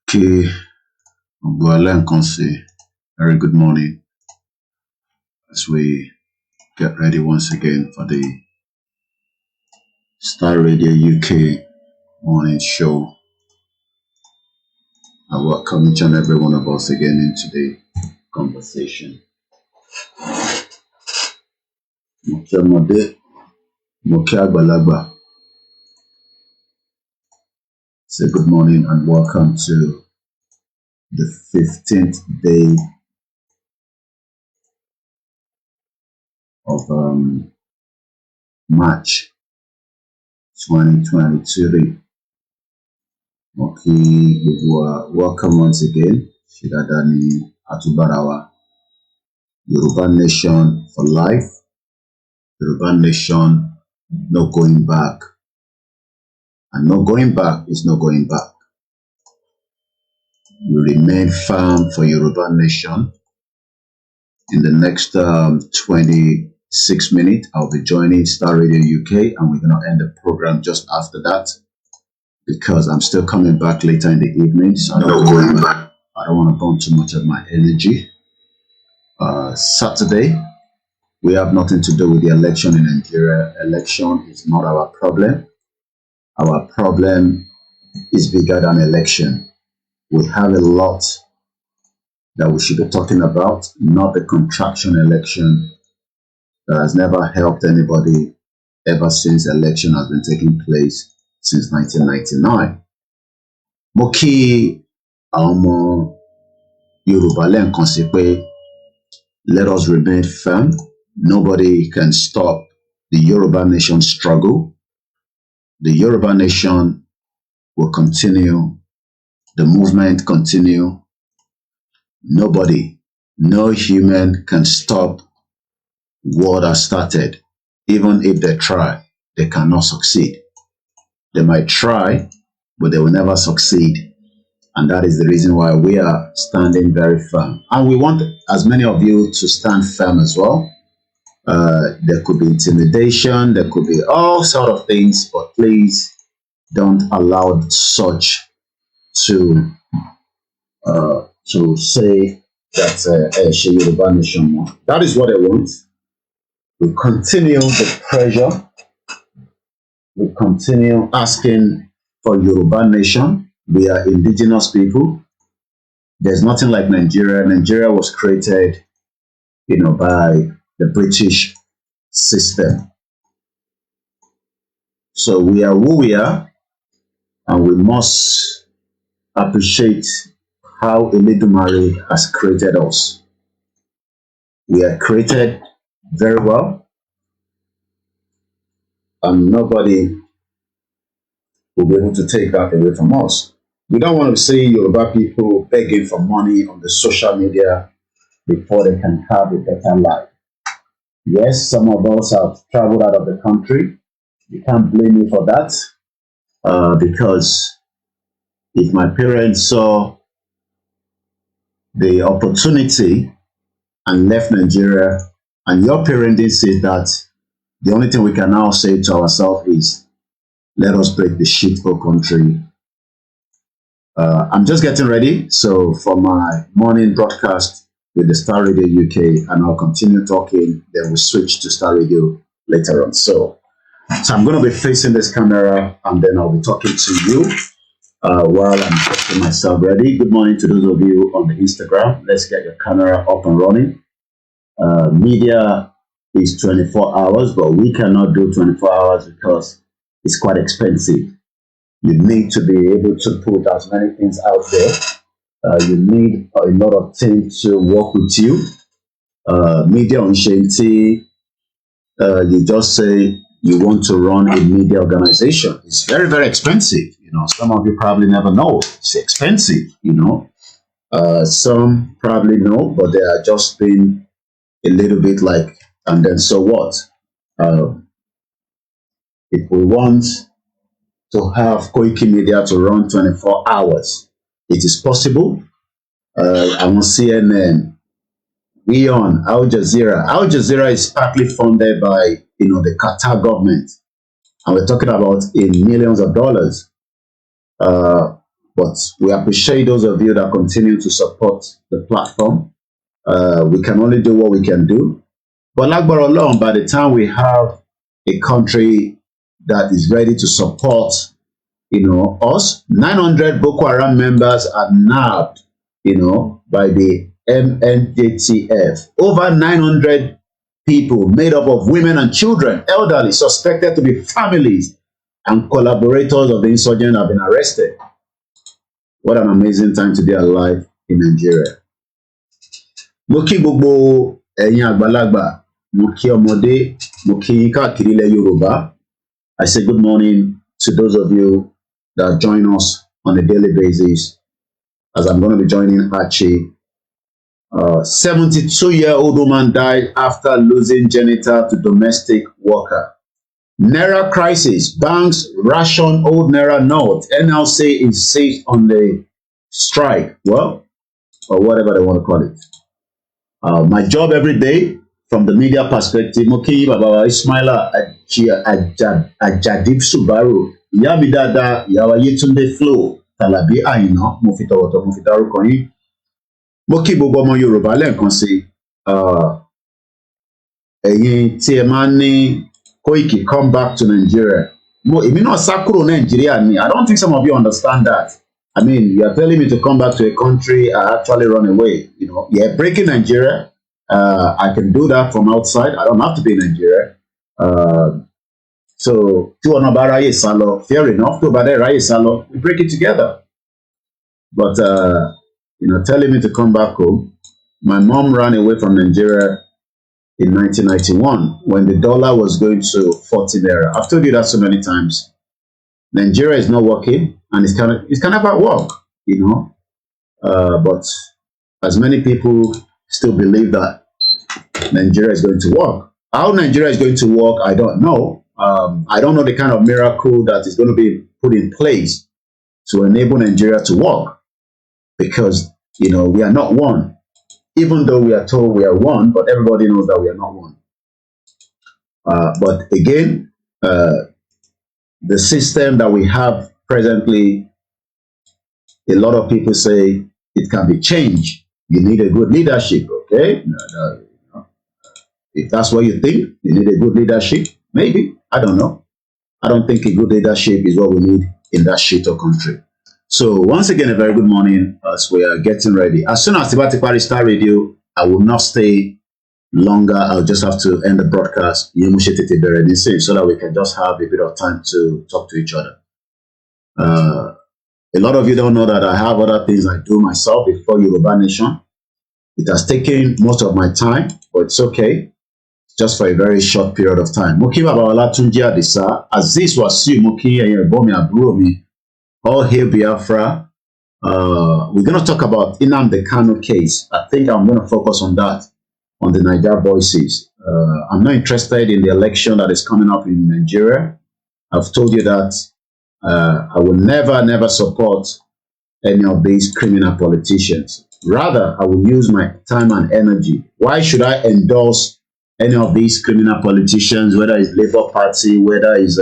Okay, Paulien Conce, very good morning as we get ready once again for the Star Radio UK morning show. I welcome each and every one of us again into the conversation. Mokiamode, Mokiagbalagba. Say good morning and welcome to the 15th day of March 2023. Okay, welcome once again. Shidadani Atubarawa, Yoruba Nation for life. Yoruba Nation, no going back. And no going back is no going back. We remain firm for Yoruba Nation. In the next 26 minutes, I'll be joining Star Radio UK and we're going to end the program just after that because I'm still coming back later in the evening. So I don't want to burn too much of my energy. Saturday, we have nothing to do with the election in Nigeria. Election is not our problem. Our problem is bigger than election. We have a lot that we should be talking about, not the contraction election that has never helped anybody ever since election has been taking place since 1999. Moki Aomo Yoruba Len Konsepe, let us remain firm. Nobody can stop the Yoruba Nation struggle. The Yoruba Nation will continue. The movement continue. Nobody, no human can stop what has started. Even if they try, they cannot succeed. They might try, but they will never succeed. And that is the reason why we are standing very firm. And we want as many of you to stand firm as well. There could be intimidation, there could be all sort of things, but please don't allow such to say that Yoruba Nation won. That is what they want. We continue the pressure. We continue asking for Yoruba Nation. We are indigenous people. There's nothing like Nigeria. Nigeria was created, by the British system. So we are who we are, and we must appreciate how Eledumare has created us. We are created very well, and nobody will be able to take that away from us. We don't want to see Yoruba people begging for money on the social media before they can have a better life. Yes, some of us have traveled out of the country. You can't blame me for that, because if my parents saw the opportunity and left Nigeria, and your parent didn't say that, the only thing we can now say to ourselves is, let us break the shit for country. I'm just getting ready, so for my morning broadcast with the Star Radio UK, and I'll continue talking, then we'll switch to Star Radio later on. So I'm going to be facing this camera, and then I'll be talking to you while I'm getting myself ready. Good morning to those of you on the Instagram. Let's get your camera up and running. Media is 24 hours, but we cannot do 24 hours because it's quite expensive. You need to be able to put as many things out there. You need a lot of things to work with you. Media on Shanty, you just say you want to run a media organization. It's very, very expensive. Some of you probably never know. It's expensive, Some probably know, but they are just being a little bit like, and then so what? If we want to have Koiki Media to run 24 hours, it is possible. I'm on CNN, we on Al Jazeera. Al Jazeera is partly funded by, the Qatar government. And we're talking about in millions of dollars. But But we appreciate those of you that continue to support the platform. We can only do what we can do. But like alone, by the time we have a country that is ready to support, us, 900 Boko Haram members are nabbed, by the MNJTF. Over 900 people made up of women and children, elderly, suspected to be families and collaborators of the insurgent have been arrested. What an amazing time to be alive in Nigeria. Mo kí gbogbo ẹ̀yin àgbàlagbà, mo kí ọmọdé, mo kí yín káàkiri ilẹ̀ Yorùbá. I say good morning to those of you that join us on a daily basis, as I'm going to be joining Archie. 72-year-old woman died after losing genital to domestic worker. Naira crisis, banks ration old Naira note. NLC insists on the strike, well, or whatever they want to call it. My job every day, from the media perspective, Moki Baba Ismaila Ajadib Subaru, Ìyá Dada, Ìyá Yetunde Flo, Tàlàbí Àyìnà, mo fi tọ̀wọ̀tọ̀wọ̀ mo fi dárúkọ yín. Mo kí gbogbo ọmọ Yorùbá lẹ́ẹ̀kan sí, ẹ̀yin tí ẹ máa ń ní Koiki come back to Nigeria. Èmi náà sá kúrò Nàìjíríà ni. I don't think some of you understand that. I mean, you are telling me to come back to a country I actually run away. Yeah, breaking Nigeria. I can do that from outside. I don't have to be in Nigeria. So, fair enough. We break it together. But, telling me to come back home. My mom ran away from Nigeria in 1991 when the dollar was going to 40 naira. I've told you that so many times. Nigeria is not working, and it's kind of at work, but as many people still believe that Nigeria is going to work. How Nigeria is going to work, I don't know. I don't know the kind of miracle that is going to be put in place to enable Nigeria to work, because we are not one. Even though we are told we are one, but everybody knows that we are not one. But again, the system that we have presently, a lot of people say it can be changed. You need a good leadership, okay? If that's what you think, you need a good leadership, maybe. I don't know. I don't think a good leadership is what we need in that shit of country. So once again, a very good morning as we are getting ready. As soon as Tibati Paris Star Radio, I will not stay longer. I'll just have to end the broadcast so that we can just have a bit of time to talk to each other. A lot of you don't know that I have other things I do myself before Yoruba Nation. It has taken most of my time, but it's okay. Just for a very short period of time. Moki Babawala Tunji Adisa, Aziz Wasiu Moki Bomi Aburomi, all hail Biafra. We're going to talk about Nnamdi Kanu case. I think I'm going to focus on that, on the Niger voices. I'm not interested in the election that is coming up in Nigeria. I've told you that I will never support any of these criminal politicians. Rather, I will use my time and energy. Why should I endorse any of these criminal politicians, whether it's Labour Party, whether it's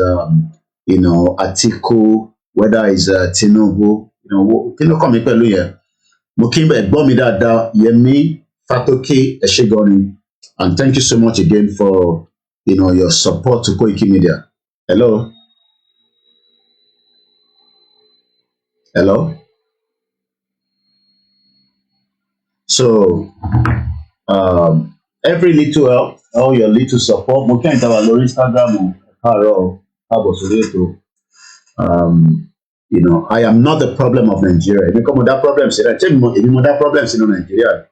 Atiku, whether it's Tinubu, come pẹ̀lú yẹn. Mo kí ẹ̀gbọ́n mi dáadáa, Yemi Fatoke Eshegoni, and thank you so much again for your support to Koiki Media. Hello. So every little help, all your little support, mo kí ẹ̀yin tá wà lórí Instagram, I am not the problem of Nigeria. Èmi kọ́ mo dá problem sílẹ̀. Èmi mo dá problem sínú Nigeria.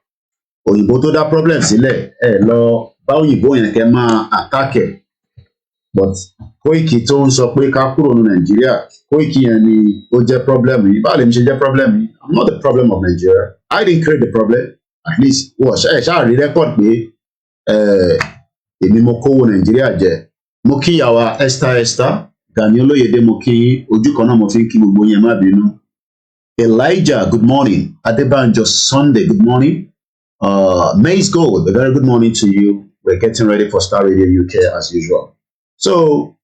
Òyìnbó tó dá problem sílẹ̀, lọ bá òyìnbó yẹn kẹ́ máa attack ẹ̀. But Koiki tó ń sọ pé ká kúrò ní Nigeria, Koiki yẹn ni ó jẹ́ problem yìí. Báwo lè mi ṣe jẹ́ problem yìí? I'm not the problem of Nigeria. I didn't create the problem. At least ṣáà rí record pé èmi mo kówó Nigeria jẹ. Mo kí ìyàwó Esther Gani Olóyèdé, mo kí ojú kan náà mo fi ń kí gbogbo yẹn má bínú. Elijah, good morning. Adebanjo Sunday, good morning. Maze Gold, a very good morning to you. We're getting ready for Star Radio UK as usual. So,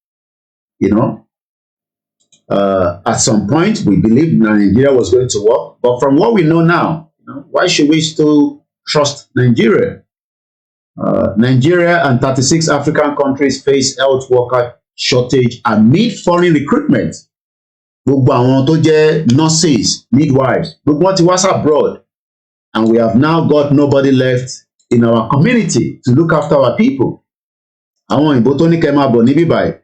At some point, we believed Nigeria was going to work, but from what we know now, why should we still trust Nigeria? Nigeria and 36 African countries face health worker shortage amid foreign recruitment. Gbogbo àwọn tó jẹ́ nurses, midwives, gbogbo wọn ti wá abroad, and we have now got nobody left in our community to look after our people. Àwọn òyìnbó tó ní kẹ́ máa bọ̀ níbí báyìí,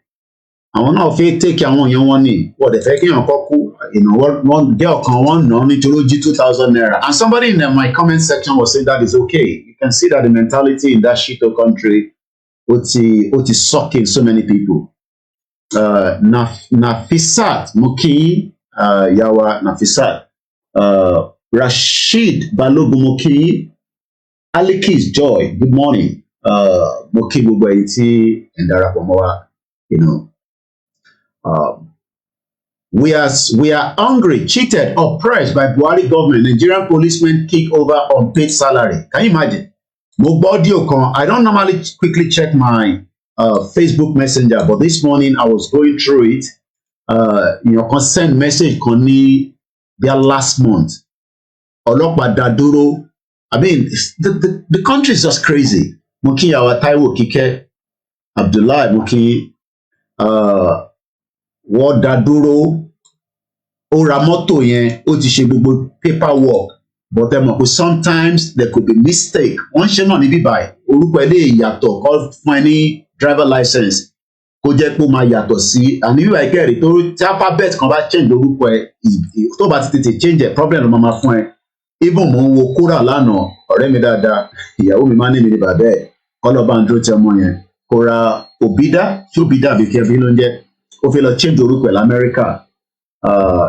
àwọn náà fẹ́ take àwọn èèyàn wọn ní wọ́n dẹ̀ fẹ́ kí èèyàn kọ́ kú, wọ́n jẹ́ ọ̀kan wọn náà nítorí ó jí 2,000 naira. And somebody in my comment section was saying that is okay. You can see that the mentality in that shito country ó ti suck in so many people. Nafisat Moki, Yawa Nafisat, Rashid Balogun Moki, Alikis Joy, good morning. Moki gbogbo ẹ̀yin tí ẹ darapọ̀ mọ́ wa, we are hungry, cheated, oppressed by Buhari government. Nigerian policemen kick over unpaid salary. Can you imagine? Mo gbọ́ audio kan. I don't normally quickly check my Facebook Messenger, but this morning I was going through it. Kan send message kan ní their last month. Ọlọ́pàá dá dúró. I mean, the country is just crazy. Mo kí Yàwá Táíwò Kíkẹ́, Abdullahi mo kí wọ́n dá dúró. Ó ra mọ́tò yẹn, ó ti ṣe gbogbo paperwork. But ẹ mọ̀ pé sometimes there could be mistake. Wọ́n ṣe náà níbí báyìí. Orúkọ ẹ̀ lè yàtọ̀ kọ́ fún ẹ ní driver license. Kó jẹ́ pé ó máa yàtọ̀ sí. And níbí báyìí kẹ́rì tó tí alphabet kan bá change orúkọ ẹ̀, tó bá ti tètè change ẹ̀ problem ló máa fún ẹ. Even mo ń wo kóra lánàá, ọ̀rẹ́ mi dáadáa, ìyàwó mi máa ń ní mi ní bàbá ẹ̀. Kọ́lọ́ bá ń dúró tí ọmọ yẹn. Kóra Obida, tí Obida bí kẹ́bí ló ń jẹ́. Ó fi lọ change orúkọ ẹ̀ l'Amẹ́ríkà.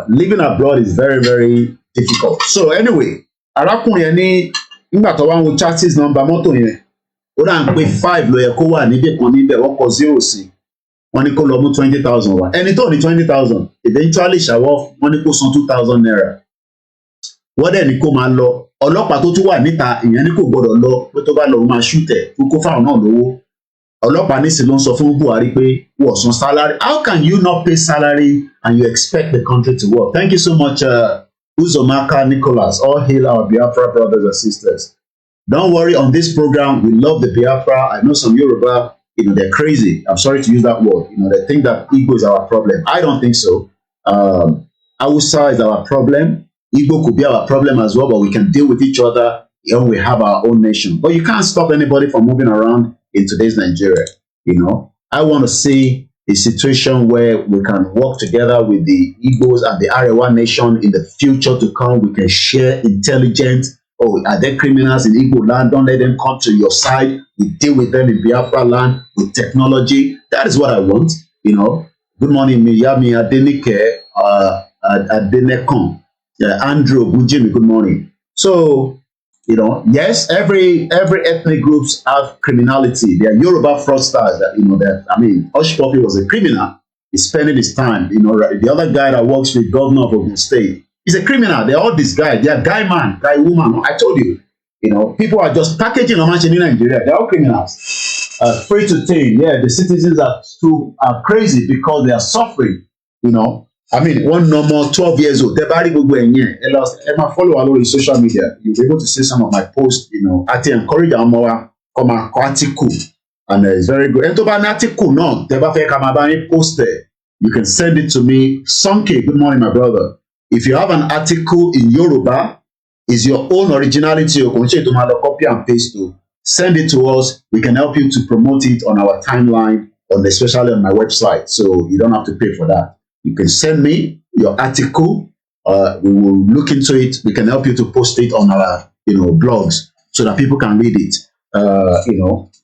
Living abroad is very, very difficult. So anyway, arákùnrin yẹn ní nígbà tó wá ń wo chassis number mọ́tò yẹn, ó dà ń pé 5 ló yẹ kó wà níbẹ̀ kan níbẹ̀, wọ́n kọ 0 sí. Wọ́n ní kó lọ mú 20,000 wá. Ẹni tó ní 20,000 eventually ṣàwọ́ wọ́n ní kó san 2,000 naira. Wọ́n dẹ̀ ní kó máa lọ. Ọlọ́pàá tó tún wà níta ìyẹn ní kò gbọ́dọ̀ lọ pé tó bá lọ máa ṣútẹ̀ kó fáwọn náà lówó. Ọlọ́pàá nísìn ló ń sọ fún Buhari pé wọ́n san salary. How can you not pay salary and you expect the country to work? Thank you so much, Uzomaka Nicholas. All hail our Biafra brothers and sisters. Don't worry, on this program, we love the Biafra. I know some Yoruba, they're crazy. I'm sorry to use that word. They think that Igbo is our problem. I don't think so. Hausa is our problem. Igbo could be our problem as well, but we can deal with each other when we have our own nation. But you can't stop anybody from moving around in today's Nigeria. I want to see a situation where we can work together with the Igbos and the Arewa nation in the future to come. We can share intelligence. Oh, are there criminals in Igbo land? Don't let them come to your side. We deal with them in Biafra land with technology. That is what I want. Good morning, Miyami Adenike, Adenekon, Andrew Bujimi. Good morning. So, yes, every ethnic groups have criminality. They are Yoruba fraudsters. Hush Puppy was a criminal. He's spending his time. The other guy that works with governor of Ogun State, he's a criminal. They're all this guy. They are guy man, guy woman. I told you. People are just packaging on in Nigeria. They're all criminals. Free to tame. Yeah, the citizens are crazy because they are suffering. One normal 12 years old. Emma follow all over social media. You'll be able to see some of my posts. I encourage them more. Come on, article, and it's very good. And to an article, no, post it. You can send it to me. Sonke, good morning, my brother. If you have an article in Yoruba, is your own originality, you can copy and paste to send it to us. We can help you to promote it on our timeline, especially on my website. So you don't have to pay for that. You can send me your article. We will look into it. We can help you to post it on our, blogs so that people can read it.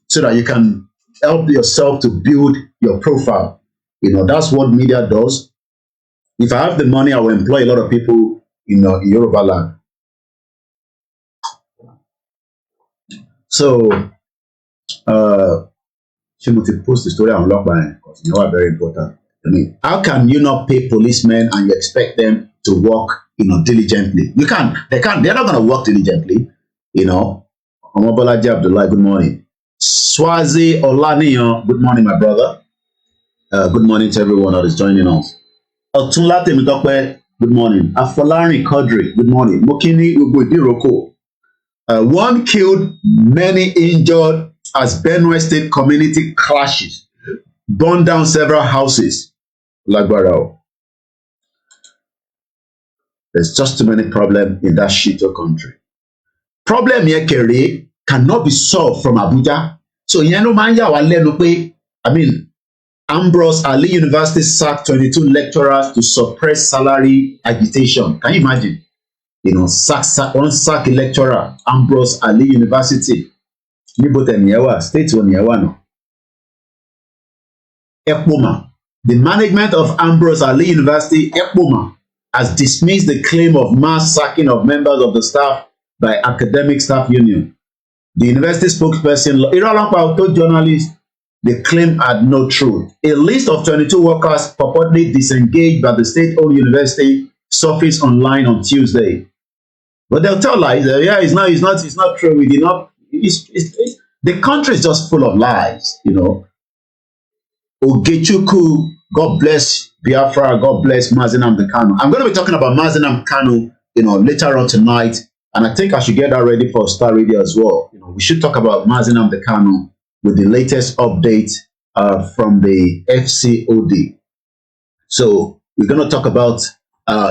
So that you can help yourself to build your profile. That's what media does. If I have the money, I will employ a lot of people in Yoruba land. So, she must post the story on lockdown because are very important. How can you not pay policemen and you expect them to work, diligently? You can't. They can't. They're not going to work diligently. Omobolaji Abdullah, good morning. Swazi Olaniyan, good morning, my brother. Good morning to everyone that is joining us. Ọ̀túnlá Tèmítọ́pẹ́, good morning. Afolarin Quadri, good morning. Mokini Ugodiroko. One killed, many injured as Benue State community clashes burned down several houses. Lágbára. There's just too many problems in that shito country. Problem yẹn kẹrẹ cannot be solved from Abuja. So ìyẹn ló máa ń yà wá lẹ́nu pé, I mean, Ambrose Ali University sacked 22 lecturers to suppress salary agitation. Can you imagine? You know, one sack a lecturer, Ambrose Ali University. Níbo tẹ̀ nìyẹn wà? State wo nìyẹn wà náà? Ekpoma. The management of Ambrose Ali University, Ekpoma, has dismissed the claim of mass sacking of members of the staff by Academic Staff Union. The university spokesperson, Iralankwa, told journalists the claim had no truth. A list of 22 workers purportedly disengaged by the state-owned university surfaced online on Tuesday. But they'll tell lies. Yeah, it's not true. We did not. The country is just full of lies, you know. Ogechukwu, God bless Biafra, God bless Mazi Nnamdi Kanu. I'm going to be talking about Mazi Nnamdi Kanu, you know, later on tonight, and I think I should get that ready for Star Radio as well. You know, we should talk about Mazi Nnamdi Kanu with the latest update from the FCOD. So we're going to talk about,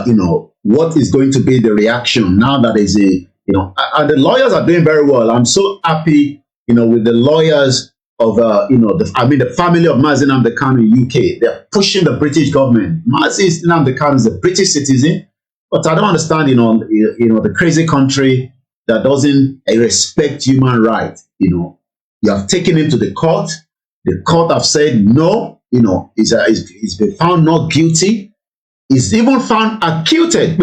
you know, what is going to be the reaction now that is a, you know, and the lawyers are doing very well. I'm so happy, you know, with the lawyers of, you know, the family of Mazi Nnamdi Kanu in UK. They're pushing the British government. Mazi Nnamdi Kanu is a British citizen, but I don't understand, you know, the crazy country that doesn't respect human rights. You know, you have taken him to the court. The court have said no. You know, he's been found not guilty. He's even found acquitted.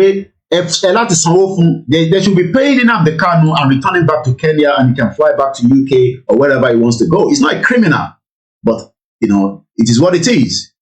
If they should be paying Nnamdi Kanu and returning back to Kenya, and he can fly back to UK or wherever he wants to go. He's not a criminal, but you know, it is what it is.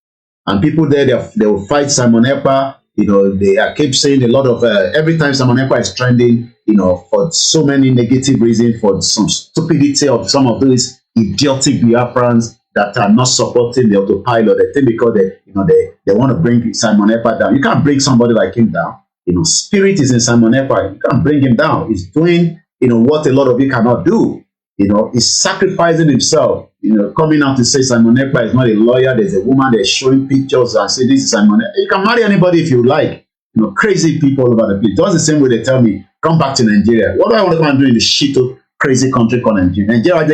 And people there, they will fight Simon Ekpa. You know, I keep saying a lot of every time Simon Ekpa is trending, you know, for so many negative reasons, for some stupidity of some of those idiotic Biafrans that are not supporting the autopilot. They think because they want to bring Simon Ekpa down. You can't bring somebody like him down. You know, spirit is in Simon Ekpa. You can't bring him down. He's doing, you know, what a lot of you cannot do. You know, he's sacrificing himself. You know, coming out to say Simon Ekpa is not a lawyer. There's a woman that's showing pictures and say this is Simon Ekpa. You can marry anybody if you like. You know, crazy people all over the place. Just the same way they tell me, come back to Nigeria. What do I want to go and do in the shit of crazy country called Nigeria? Nigeria,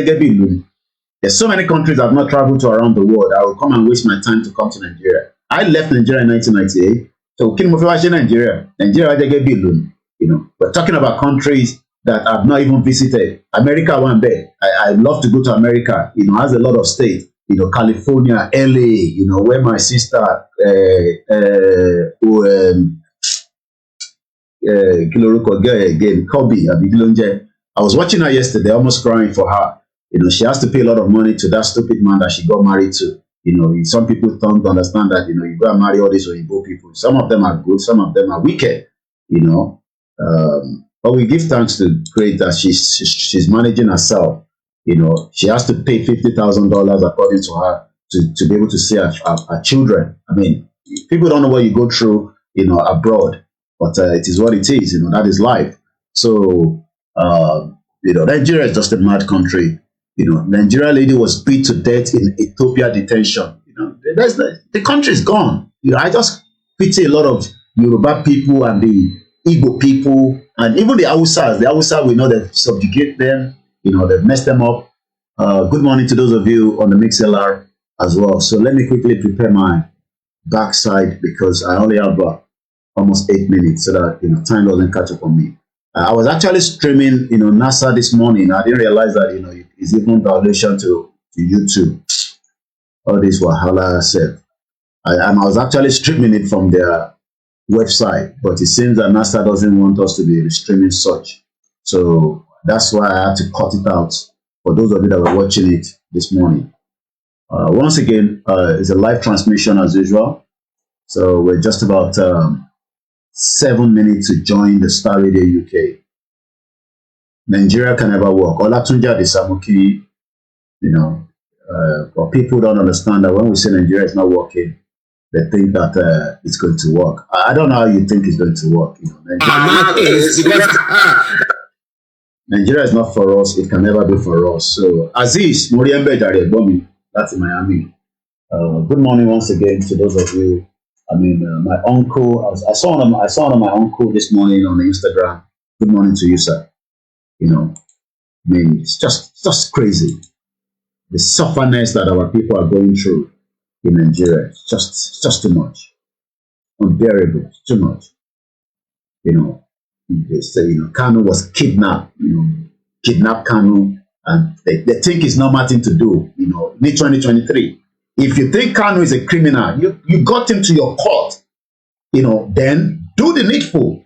there's so many countries I've not traveled to around the world. I will come and waste my time to come to Nigeria. I left Nigeria in 1998. So, Nigeria, you know, we're talking about countries that I've not even visited. America, one day, I'd love to go to America. You know, has a lot of states. You know, California, LA. You know, where my sister, again, Kobe, I was watching her yesterday, almost crying for her. You know, she has to pay a lot of money to that stupid man that she got married to. You know, some people don't understand that, you know, you go and marry all these Oyibo people. Some of them are good, some of them are wicked, you know. But we give thanks to great that she's managing herself. You know, she has to pay $50,000 according to her to be able to see her children. I mean, people don't know what you go through, you know, abroad, but it is what it is. You know, that is life. So, you know, Nigeria is just a mad country. You know, Nigeria lady was beat to death in Ethiopia detention. You know, the country is gone. You know, I just pity a lot of Yoruba people and the Igbo people and even the Hausas. The Hausa, we know they've subjugate them. You know, they've messed them up. Good morning to those of you on the MixLR as well. So let me quickly prepare my backside because I only have almost 8 minutes so that, you know, time doesn't catch up on me. I was actually streaming, you know, NASA this morning. I didn't realize that, you know, it's even violation to YouTube. All this Wahala said. And I was actually streaming it from their website, but it seems that NASA doesn't want us to be streaming such. So that's why I had to cut it out for those of you that were watching it this morning. Once again, it's a live transmission as usual. So we're just about 7 minutes to join the Star Radio UK. Nigeria can never work. Olatunja de Samuki, you know, but people don't understand that when we say Nigeria is not working, They think that it's going to work. I don't know how you think it's going to work. You know, Nigeria is not for us. It can never be for us. So, Aziz, Muriembe Jare Bomi, that's in Miami. Good morning once again to those of you. I mean, my uncle. I saw one of my uncle this morning on Instagram. Good morning to you, sir. You know, I mean, it's just crazy. The sufferness that our people are going through in Nigeria, it's just too much, unbearable, it's too much. You know, they say, you know, Kanu was kidnapped. You know, kidnapped Kanu, and they think it's not nothing to do. You know, in 2023. If you think Kanu is a criminal, you got him to your court, you know, then do the needful.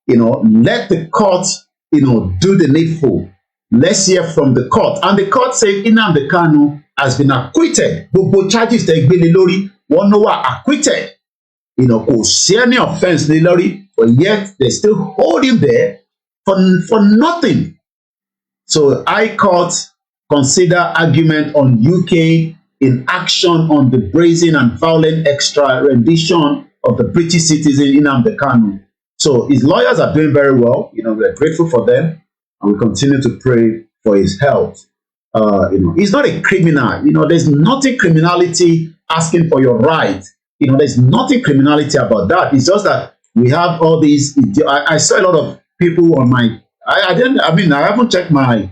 You know, let the court, you know, do the needful. Let's hear from the court. And the court said Nnamdi Kanu has been acquitted. Both charges they gbé lé lórí, wọ́n ló wà acquitted. You know, kò sí any offense lé lórí, but yet they still hold him there for nothing. So High Court consider argument on UK in action on the brazen and violent extradition of the British citizen Nnamdi Kanu. So his lawyers are doing very well. You know, we're grateful for them, and we continue to pray for his health. You know, he's not a criminal. You know, there's nothing criminality asking for your right. You know, there's nothing criminality about that. It's just that we have all these. I saw a lot of people on my. I haven't checked my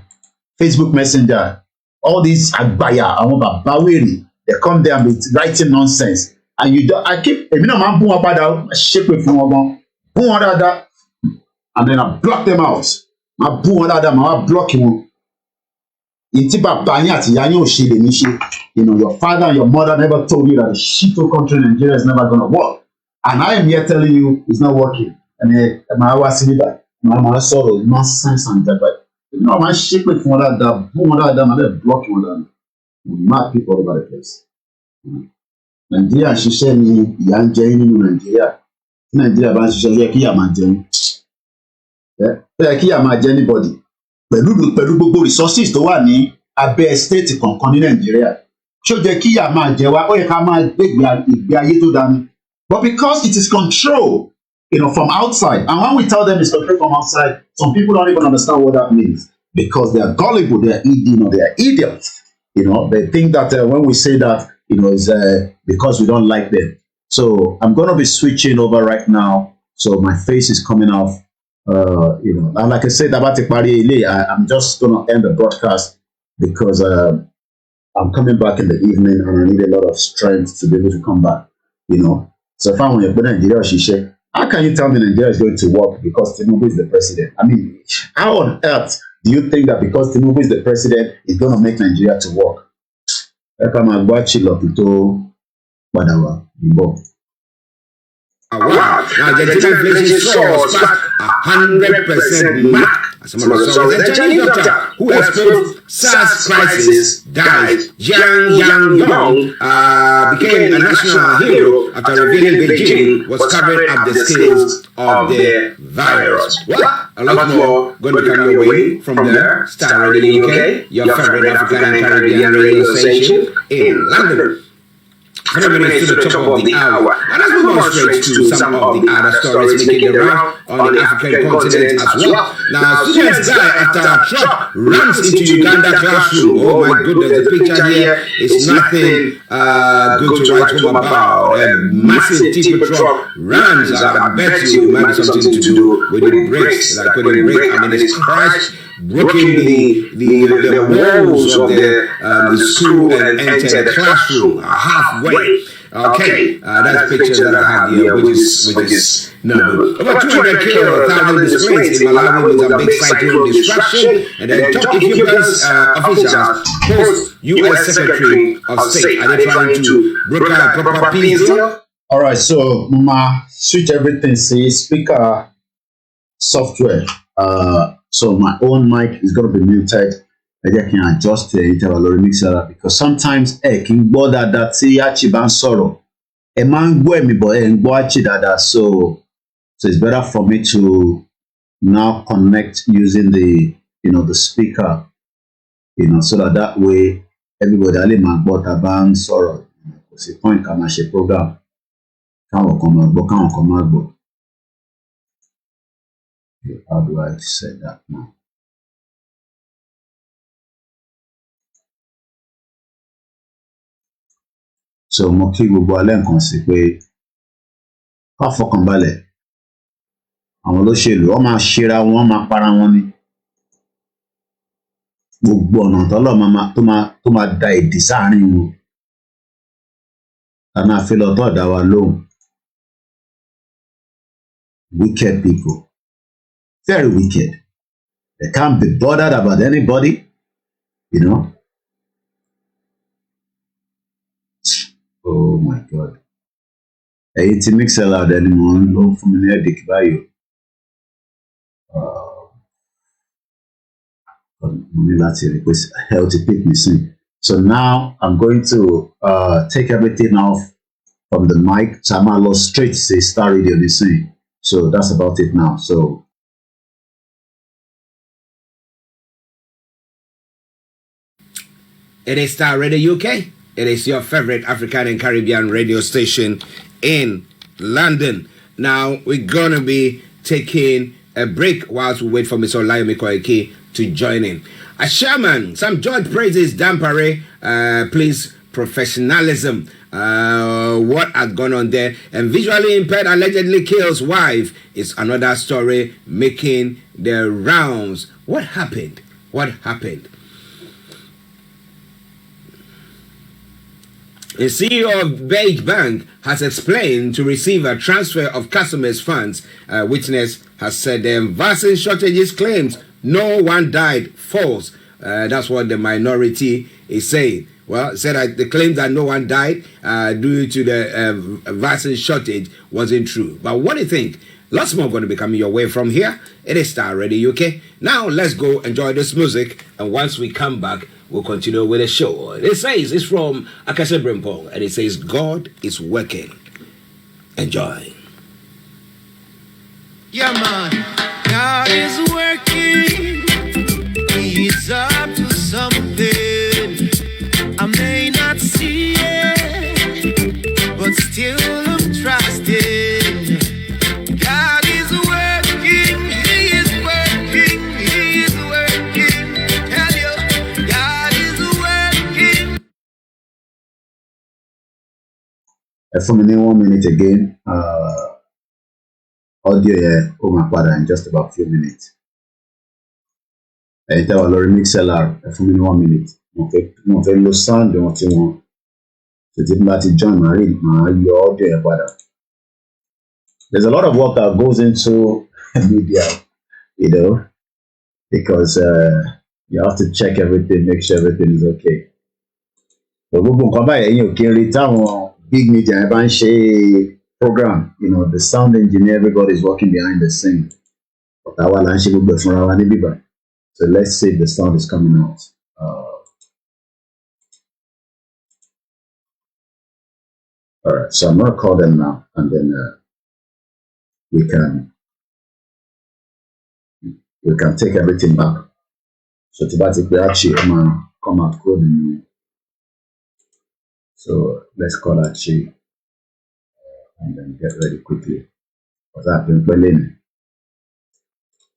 Facebook Messenger. All these agbaya, àwọn bàbá wèrè, they come there and be writing nonsense. And you don't, I keep, èmi náà máa ń bú wọn padà, ṣépè fún wọn gan, bú wọn dáadáa, and then I block them out. Máa bú wọn dáadáa, máa block wọn. Ìtí bàbá yín àti ìyá yín ò ṣe lèmi ṣe. You know, your father and your mother never told you that the shitty country in Nigeria is never gonna work. And I am here telling you it's not working. And máa wá sí níbà, máa sọ̀rọ̀ nonsense and that, but you know, my shit with one of that, boom, that, and then block one of them. Mad people all over the place. Nigeria, she said, young Jane in Nigeria. Nigeria, but she said, yeah, Kia Majin. Yeah, Kia Majin, anybody. Pẹ̀lú resources tó wà ní abẹ́ state kankan ní Nigeria. Ṣó jẹ́ kí ìyà máa jẹ wá, ó yẹ ká máa gbé ìgbé ayé tó dání. But because it is control, you know, from outside. And when we tell them it's control from outside, some people don't even understand what that means because they are gullible, they are they are idiots. You know, they think that when we say that, you know, it's because we don't like them. So I'm going to be switching over right now. So my face is coming off. You know, and like I said about I'm just going to end the broadcast because I'm coming back in the evening and I need a lot of strength to be able to come back. You know, so if I want to put Nigeria, she said, how can you tell me Nigeria is going to work because Tinubu is the president? I mean, how on earth do you think that because Tinubu is the president, it's going to make Nigeria to work? Wow. Now the inflation soars back 100% mark. Some of the songs, the Chinese doctor who experienced SARS crisis died young, became a national hero after revealing Beijing was covering up the scales of the virus. What? A lot more going to come your way from the STARR Radio UK, your favorite African and Caribbean radio station in London. 100 minutes to the top of the hour. And let's move on straight to some of the other stories making the round on the African continent as well. Now, students die after a truck runs into Uganda classroom. Oh my goodness, the picture here is nothing good to write home about. A massive tipper truck runs. I bet you it might be something to do with the brakes. Like putting brake, I mean, it's crashed, broken the walls of the school and entered the classroom halfway. Okay, that's a picture that I have here, which is no. About 200 killed, 1,000 displaced in Malawi with a big cyclone destruction, and then top Ethiopia's officials post U.S. Secretary of State. Are they trying to broker a proper peace deal? All right, so Mama, switch everything. See speaker software. So my own mic is going to be muted. I can adjust the mixer because sometimes can bother that see Archie ban sorrow. A man go me boy and go Archie that so it's better for me to now connect using the the speaker, so that way everybody only man bought a ban sorrow. It's a point commercial program. Káwọn kan máa gbọ́, káwọn kan máa gbọ́. How do I say that now? So mo kí gbogbo alẹ́ nǹkan sí pé ká fọkàn balẹ̀. Àwọn olóṣèlú wọ́n máa ṣera wọn, wọ́n máa para wọn ni. Gbogbo ọ̀nà tọ́lọ̀ tó máa da èdè sáàárín wọn. A máa fi lọ tọ́ ọ̀dà wa lóhùn. Wicked people. Very wicked. They can't be bothered about anybody, you know. Oh my God. Èyí tí mixer loud ẹni mo ń lò fún mi ní headache báyìí. Mo ní láti rí pé healthy pick me soon. So now I'm going to take everything off from the mic. So I'm gonna go straight to Star Radio this thing. So that's about it now. So it is Star Radio UK. It is your favorite African and Caribbean radio station in London. Now we're gonna be taking a break whilst we wait for Mr. OLAYOMI KOIKI to join in. A Sherman, some judge praises Dampare, please professionalism. What has gone on there? And visually impaired allegedly kills wife is another story making the rounds. What happened? What happened? The CEO of Beige Bank has explained to receive a transfer of customers' funds. Witness has said the vaccine shortages claims no one died false. That's what the minority is saying. Well, said that the claim that no one died due to the vaccine shortage wasn't true. But what do you think? Lots more going to be coming your way from here. It is Star Radio UK. Now let's go enjoy this music, and once we come back, we'll continue with the show. It says it's from Akase Brimpong, and it says God is working. Enjoy. Yeah, man. God is working. He's up to something. I may not see it, but still I'm trusting. God is working. He is working. He is working. Tell you, God is working. For me, 1 minute again. Audio here, my father, in just about a few minutes. I tell a remix SLR for me 1 minute. Okay, no, very low sound, don't you want to dip back to join my your audio father. There's a lot of work that goes into media, you know, because you have to check everything, make sure everything is okay. But we come by, you can return big media, program, you know, the sound engineer, everybody is working behind the scene. But so let's see if the sound is coming out. All right, so I'm gonna call them now, and then we can take everything back. So to that, we actually come out coding. So let's call ARCHIE and then get ready quickly. Because I've been playing.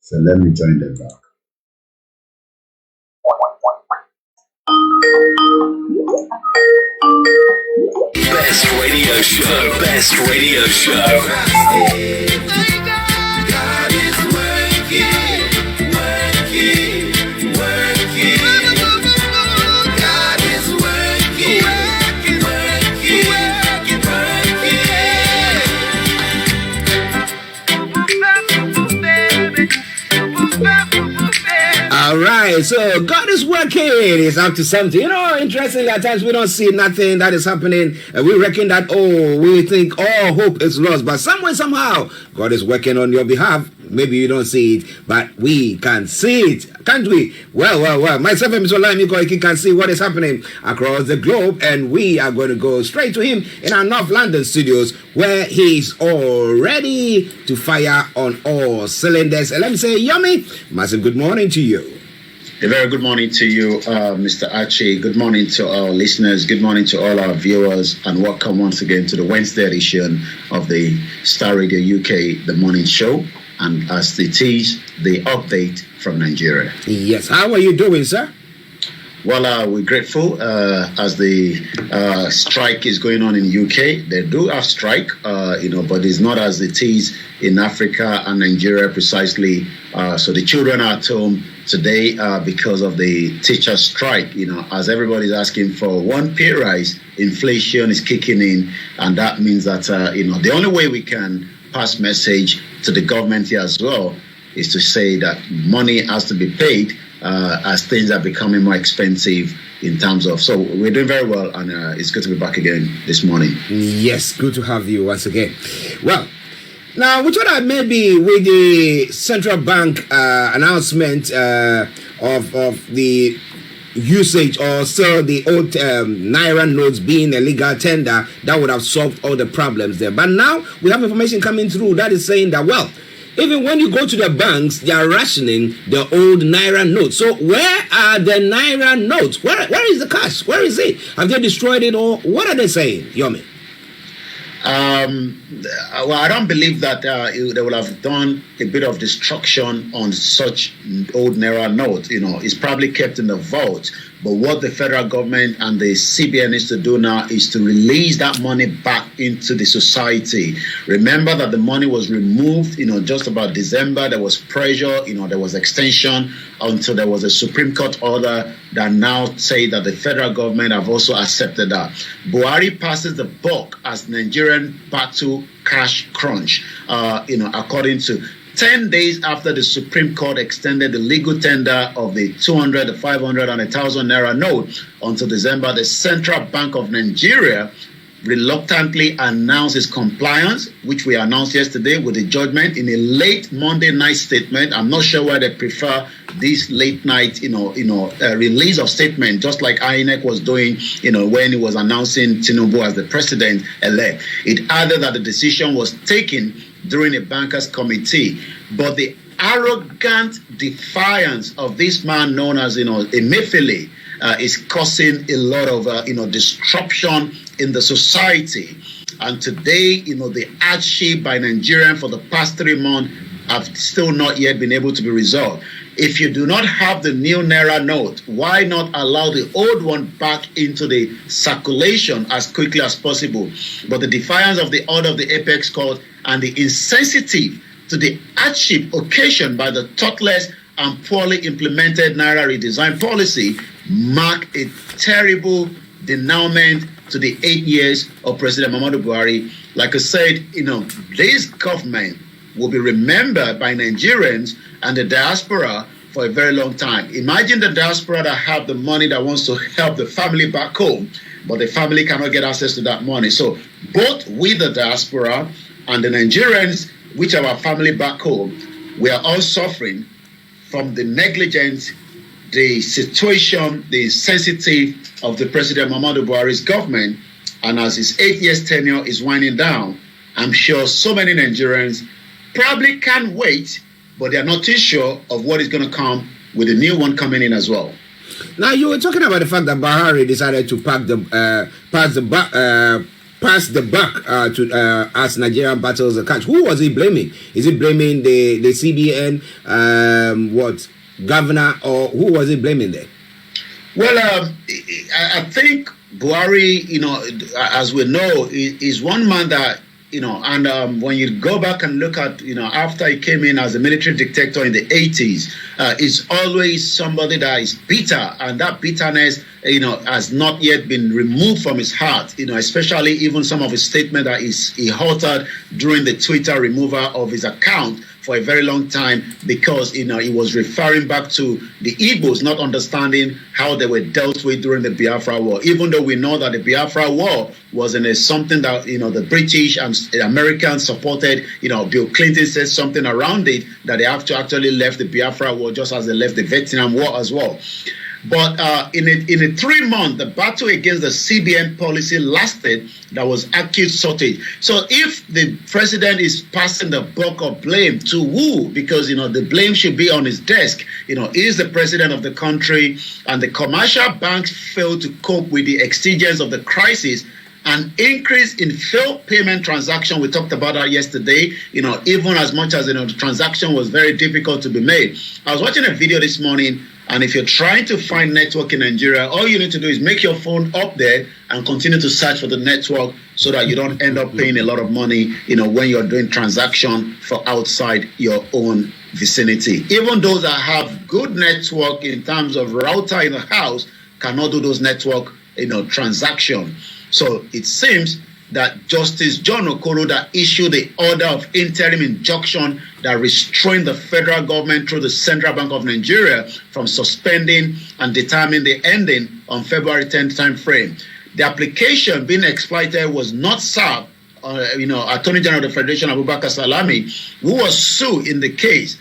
So let me join them back. Best radio show. Best radio show. God is working, working, working. God is working, working, working, working. All right, so God is working. He's up to something. You know, interestingly, at times we don't see nothing that is happening. We reckon that, we think all hope is lost. But somewhere, somehow, God is working on your behalf. Maybe you don't see it, but we can see it, can't we? Well. Myself and Mr. OLAYOMI KOIKI can see what is happening across the globe, and we are going to go straight to him in our North London studios, where he's all ready to fire on all cylinders. And let me say, Yummy, massive good morning to you. A very good morning to you, Mr. Archie. Good morning to our listeners. Good morning to all our viewers, and welcome once again to the Wednesday edition of the Star Radio UK, the morning show. And as it is, the update from Nigeria. Yes, how are you doing, sir? Well, we're grateful as the strike is going on in the UK. They do have strike, but it's not as it is in Africa and Nigeria precisely. So the children are at home today because of the teacher strike. As everybody's asking for one pay rise, inflation is kicking in, and that means that the only way we can pass message to the government here as well is to say that money has to be paid. As things are becoming more expensive in terms of. So we're doing very well, and it's good to be back again this morning. Yes, good to have you once again. Well, now we thought that maybe with the central bank announcement of the usage or still the old Naira notes being a legal tender, that would have solved all the problems there. But now we have information coming through that is saying that, well, even when you go to the banks, they are rationing the old Naira notes. So where are the Naira notes? Where is the cash? Where is it? Have they destroyed it, or what are they saying, Yomi? Well, I don't believe that they will have done a bit of destruction on such old Naira note. It's probably kept in the vault. But what the federal government and the CBN needs to do now is to release that money back into the society. Remember that the money was removed, just about December. There was pressure, there was extension until there was a Supreme Court order that now say that the federal government have also accepted that. Buhari passes the buck as Nigerian battle cash crunch, according to 10 days after the Supreme Court extended the legal tender of the 200, the 500, and 1,000 Naira note until December, the Central Bank of Nigeria reluctantly announced its compliance, which we announced yesterday with the judgment in a late Monday night statement. I'm not sure why they prefer this late night, release of statement, just like INEC was doing, when it was announcing Tinubu as the president-elect. It added that the decision was taken during a bankers committee, but the arrogant defiance of this man known as Emefiele is causing a lot of disruption in the society. And today, the ARCHIE by Nigerian for the past 3 months have still not yet been able to be resolved. If you do not have the new Naira note, why not allow the old one back into the circulation as quickly as possible? But the defiance of the order of the Apex Court and the insensitive to the hardship occasioned by the thoughtless and poorly implemented Naira redesign policy mark a terrible denouement to the 8 years of President Muhammadu Buhari. Like I said, this government will be remembered by Nigerians and the diaspora for a very long time. Imagine the diaspora that have the money that wants to help the family back home, but the family cannot get access to that money. So both we, the diaspora, and the Nigerians, which are our family back home, we are all suffering from the negligence, the situation, the insensitive of the President Muhammadu Buhari's government. And as his 8 years tenure is winding down, I'm sure so many Nigerians probably can't wait, but they're not too sure of what is going to come with the new one coming in as well. Now, you were talking about the fact that Buhari decided to pass the buck to as Nigerian battles the cash. Who was he blaming? Is he blaming the CBN, governor, or who was he blaming there? Well, I think Buhari, as we know, is one man that, and when you go back and look at, after he came in as a military dictator in the 80s, is always somebody that is bitter, and that bitterness, has not yet been removed from his heart, especially even some of his statements that he halted during the Twitter removal of his account for a very long time, because he was referring back to the Igbos not understanding how they were dealt with during the Biafra War, even though we know that the Biafra War was something that the British and the Americans supported. Bill Clinton said something around it that they have to actually left the Biafra War just as they left the Vietnam War as well. But in a 3-month, the battle against the CBN policy lasted. There was acute shortage. So if the president is passing the buck of blame to who? Because, the blame should be on his desk. He is the president of the country, and the commercial banks failed to cope with the exigence of the crisis. An increase in failed payment transaction, we talked about that yesterday, even as much as, the transaction was very difficult to be made. I was watching a video this morning, and if you're trying to find network in Nigeria, all you need to do is make your phone up there and continue to search for the network so that you don't end up paying a lot of money, when you're doing transaction for outside your own vicinity. Even those that have good network in terms of router in the house cannot do those network, transaction. So it seems that Justice John Okoro that issued the order of interim injunction that restrained the federal government through the Central Bank of Nigeria from suspending and determining the ending on February 10th time frame. The application being exploited was not served. Attorney General of the Federation, Abubakar Salami, who was sued in the case.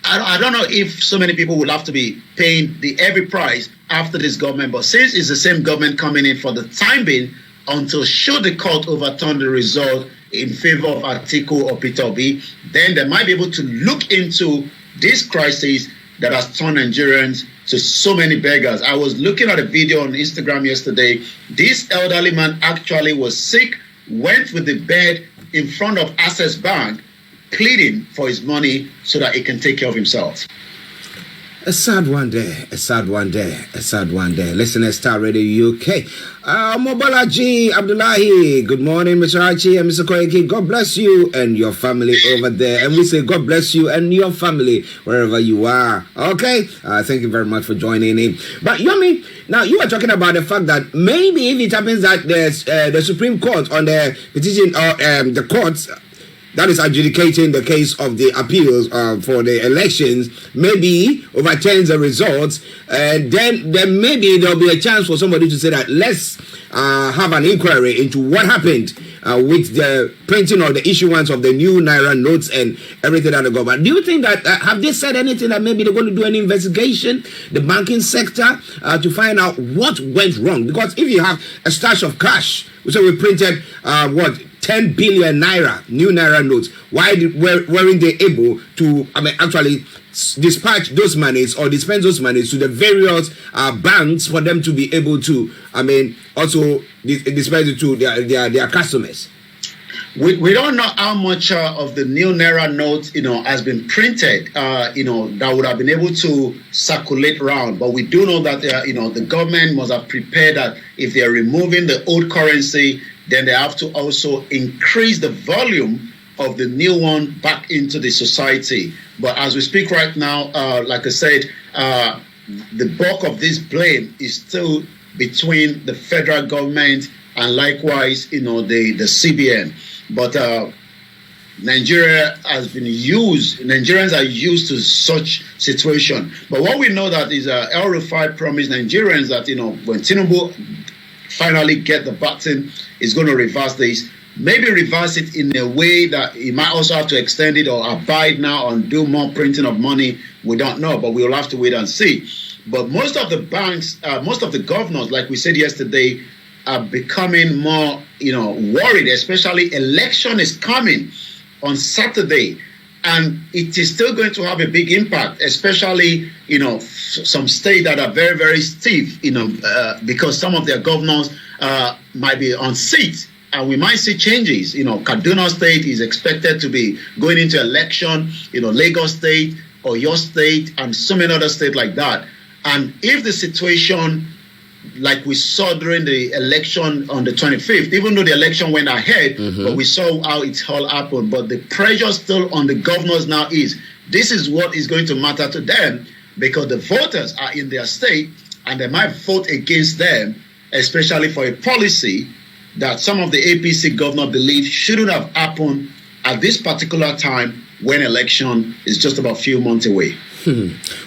I don't know if so many people will have to be paying the heavy price after this government, but since it's the same government coming in for the time being, until should the court overturn the result in favor of Atiku or Peter Obi, then they might be able to look into this crisis that has turned Nigerians to so many beggars. I was looking at a video on Instagram yesterday. This elderly man actually was sick, went with the bed in front of Access Bank, pleading for his money so that he can take care of himself. A sad one day, a sad one day, a sad one day. Listen to Star Radio UK. Mobalaji Abdullahi, good morning, Mr. Archie and Mr. Koiki. God bless you and your family over there. And we say God bless you and your family wherever you are. Okay? Thank you very much for joining in. But Yomi, now you were talking about the fact that maybe if it happens that there's the Supreme Court on the petition or the courts that is adjudicating the case of the appeals for the elections, maybe overturns the results, then maybe there'll be a chance for somebody to say that let's have an inquiry into what happened with the printing or the issuance of the new Naira notes and everything that they got. But do you think that, have they said anything that maybe they're going to do an investigation, the banking sector, to find out what went wrong? Because if you have a stash of cash, so we printed, 10 billion naira, new naira notes. Why weren't they able to, actually dispatch those monies or dispense those monies to the various banks for them to be able to, also dispense it to their customers? We don't know how much of the new naira note, has been printed, that would have been able to circulate around. But we do know that, the government must have prepared that if they are removing the old currency, then they have to also increase the volume of the new one back into the society. But as we speak right now, like I said, the bulk of this blame is still between the federal government and likewise, the CBN. But Nigerians are used to such situation. But what we know that is El Rufai promised Nigerians that, when Tinubu finally get the button, is going to reverse this. Maybe reverse it in a way that he might also have to extend it or abide now and do more printing of money. We don't know, but we'll have to wait and see. But most of the banks, most of the governors, like we said yesterday, are becoming more, worried, especially election is coming on Saturday. And it is still going to have a big impact, especially, some states that are very, very stiff, because some of their governors might be on seat. And we might see changes. Kaduna State is expected to be going into election, Lagos State, or your state, and so many other states like that. And if the situation, like we saw during the election on the 25th, even though the election went ahead, but we saw how it all happened. But the pressure still on the governors now is, this is what is going to matter to them, because the voters are in their state and they might vote against them, especially for a policy that some of the APC governors believe shouldn't have happened at this particular time when election is just about a few months away.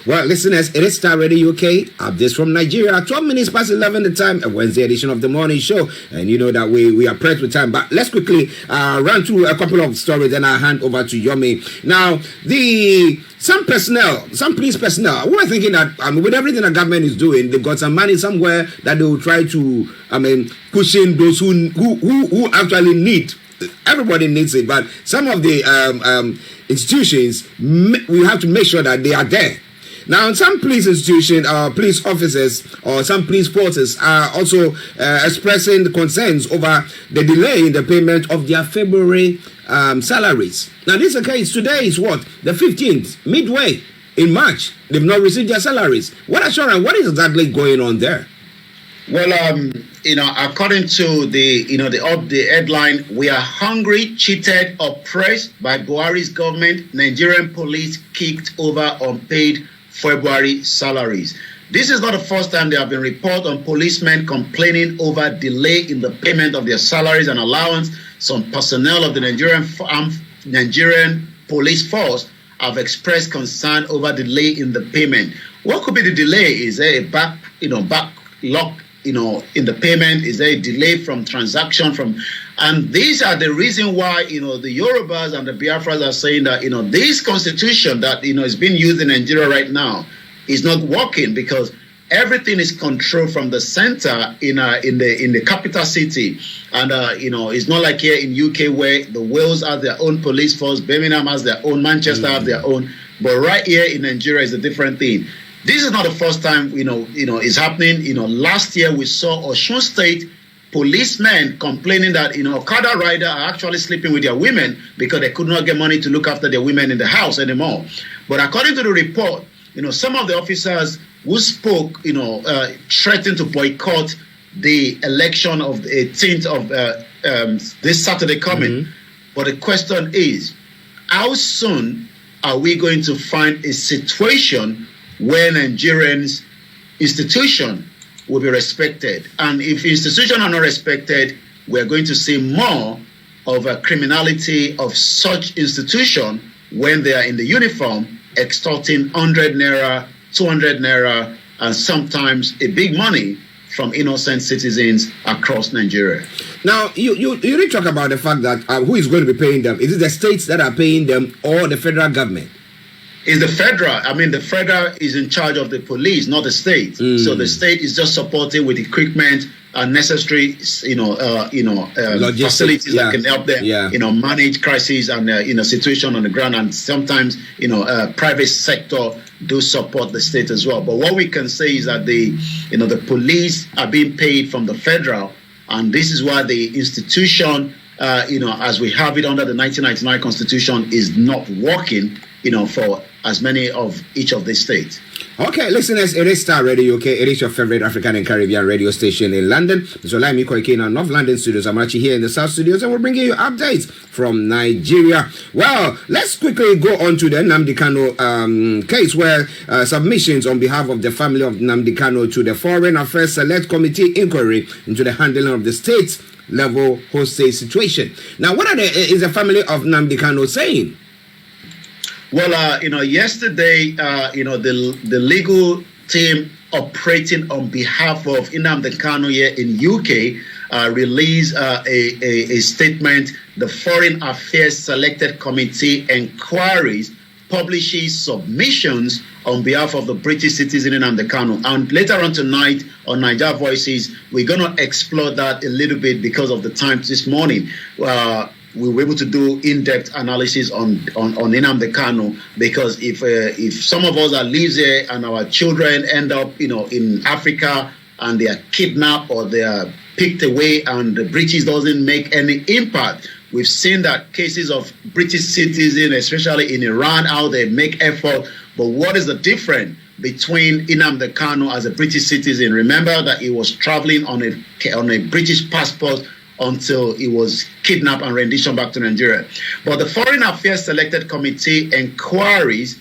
Well, listeners, it is Star Radio UK. Updates from Nigeria. 12 minutes past 11 the time, a Wednesday edition of the morning show. And you know that we are pressed with time. But let's quickly run through a couple of stories, then I'll hand over to Yomi. Now, some police personnel, we were thinking that with everything the government is doing, they've got some money somewhere that they will try to cushion those who actually need. Everybody needs it, but some of the institutions, we have to make sure that they are there. Now, some police institutions, police officers, or some police forces are also expressing concerns over the delay in the payment of their February salaries. Now, this is the case. Today is what? The 15th, midway in March. They've not received their salaries. What assurance? What is exactly going on there? Well, according to the headline, we are hungry, cheated, oppressed by Buhari's government. Nigerian police kicked over unpaid February salaries. This is not the first time there have been reports on policemen complaining over delay in the payment of their salaries and allowance. Some personnel of the Nigerian police force have expressed concern over delay in the payment. What could be the delay? Is there a backlog in the payment? Is there a delay from transaction and these are the reason why, the Yorubas and the Biafras are saying that, this constitution that, is being used in Nigeria right now is not working because everything is controlled from the center in the capital city. And, it's not like here in UK where the Wales have their own police force, Birmingham has their own, Manchester have their own. But right here in Nigeria is a different thing. This is not the first time, it's happening. Last year we saw Osun State policemen complaining that, Okada riders are actually sleeping with their women because they could not get money to look after their women in the house anymore. But according to the report, some of the officers who spoke, threatened to boycott the election of the 18th of this Saturday coming. But the question is, how soon are we going to find a situation where Nigerians' institution will be respected? And if institutions are not respected, we're going to see more of a criminality of such institution when they are in the uniform, extorting 100 naira, 200 naira, and sometimes a big money from innocent citizens across Nigeria. Now, you really talk about the fact that who is going to be paying them? Is it the states that are paying them or the federal government? Is the federal. The federal is in charge of the police, not the state. So the state is just supporting with equipment and necessary, facilities that can help them, manage crises and situation on the ground. And sometimes, private sector do support the state as well. But what we can say is that the police are being paid from the federal, and this is why the institution, as we have it under the 1999 Constitution, is not working, for as many of each of the states. Okay, listeners, it is Star Radio UK. It is your favorite African and Caribbean radio station in London. It's OLAYOMI KOIKI in our North London studios. I'm actually here in the South studios, and we're bringing you updates from Nigeria. Well, let's quickly go on to the Nnamdi Kanu case, where submissions on behalf of the family of Nnamdi Kanu to the Foreign Affairs Select Committee inquiry into the handling of the state level hostage situation. Now, what is the family of Nnamdi Kanu saying? Well, yesterday, the legal team operating on behalf of Nnamdi Kanu here in UK released a statement. The Foreign Affairs Selected Committee inquiries publishes submissions on behalf of the British citizen Nnamdi Kanu. And later on tonight on Niger Voices, we're going to explore that a little bit because of the time this morning. We were able to do in-depth analysis on Nnamdi Kanu, because if some of us that lives here and our children end up in Africa and they are kidnapped or they are picked away and the British doesn't make any impact. We've seen that cases of British citizens, especially in Iran, how they make effort. But what is the difference between Nnamdi Kanu as a British citizen? Remember that he was traveling on a British passport until he was kidnapped and renditioned back to Nigeria. But the Foreign Affairs Selected Committee inquiries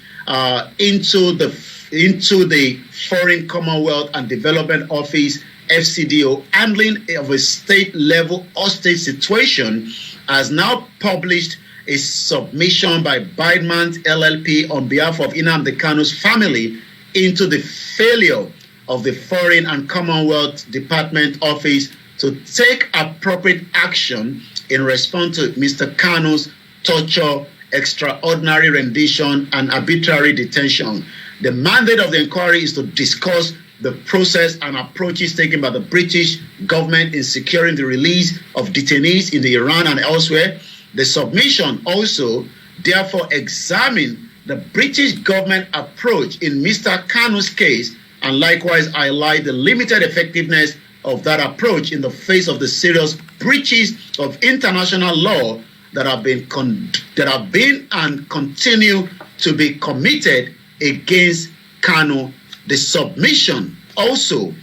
into the Foreign Commonwealth and Development Office, FCDO, handling of a state-level hostage situation, has now published a submission by Bidemans LLP on behalf of Nnamdi Kanu's family into the failure of the Foreign and Commonwealth Department Office to take appropriate action in response to Mr. Kanu's torture, extraordinary rendition, and arbitrary detention. The mandate of the inquiry is to discuss the process and approaches taken by the British government in securing the release of detainees in the Iran and elsewhere. The submission also therefore examine the British government approach in Mr. Kanu's case, and likewise highlight the limited effectiveness of that approach in the face of the serious breaches of international law that have been and continue to be committed against Kanu. The submission also,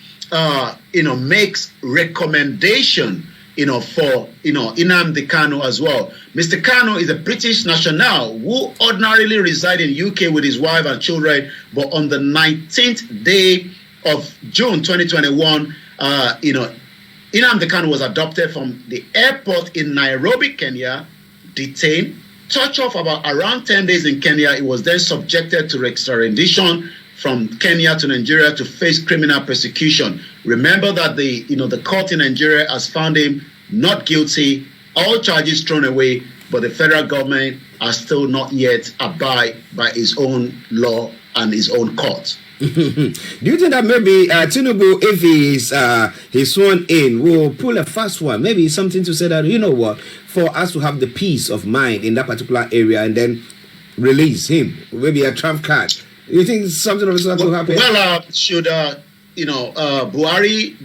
makes recommendation, for, Nnamdi Kanu as well. Mr. Kanu is a British national who ordinarily reside in UK with his wife and children, but on the 19th day of June 2021, Nnamdi Kanu was adopted from the airport in Nairobi, Kenya, detained, tortured for about around 10 days in Kenya. He was then subjected to extradition from Kenya to Nigeria to face criminal persecution. Remember that the court in Nigeria has found him not guilty, all charges thrown away, but the federal government has still not yet abide by his own law and his own court. Do you think that maybe Tinubu, if he's sworn in, will pull a fast one? Maybe something to say that, for us to have the peace of mind in that particular area and then release him, maybe a trump card. You think something of this will happen? Well, should Buhari,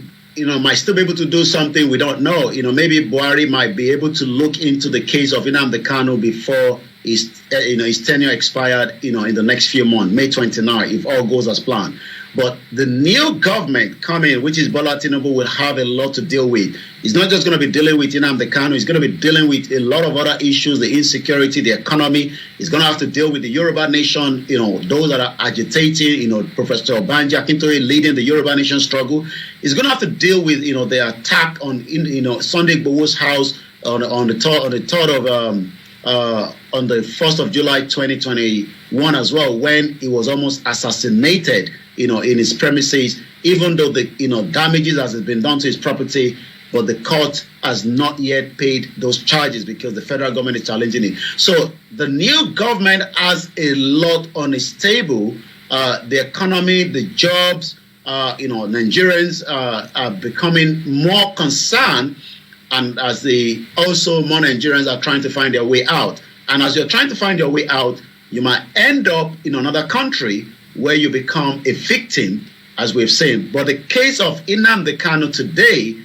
might still be able to do something? We don't know. Maybe Buhari might be able to look into the case of Nnamdi Kanu before his tenure expired, in the next few months, May 29, if all goes as planned. But the new government coming, which is Bola Tinubu, will have a lot to deal with. He's not just going to be dealing with Nnamdi Kanu. He's going to be dealing with a lot of other issues, the insecurity, the economy. He's going to have to deal with the Yoruba nation, those that are agitating, Professor Obanjo Akintoye leading the Yoruba nation struggle. He's going to have to deal with, the attack on, Sunday Igboho's house on the 1st of July 2021 as well, when he was almost assassinated, in his premises, even though the damages has been done to his property, but the court has not yet paid those charges because the federal government is challenging it. So the new government has a lot on its table. The economy, the jobs, Nigerians are becoming more concerned, and as also more Nigerians are trying to find their way out. And as you're trying to find your way out, you might end up in another country where you become a victim, as we've seen. But the case of Nnamdi Kanu today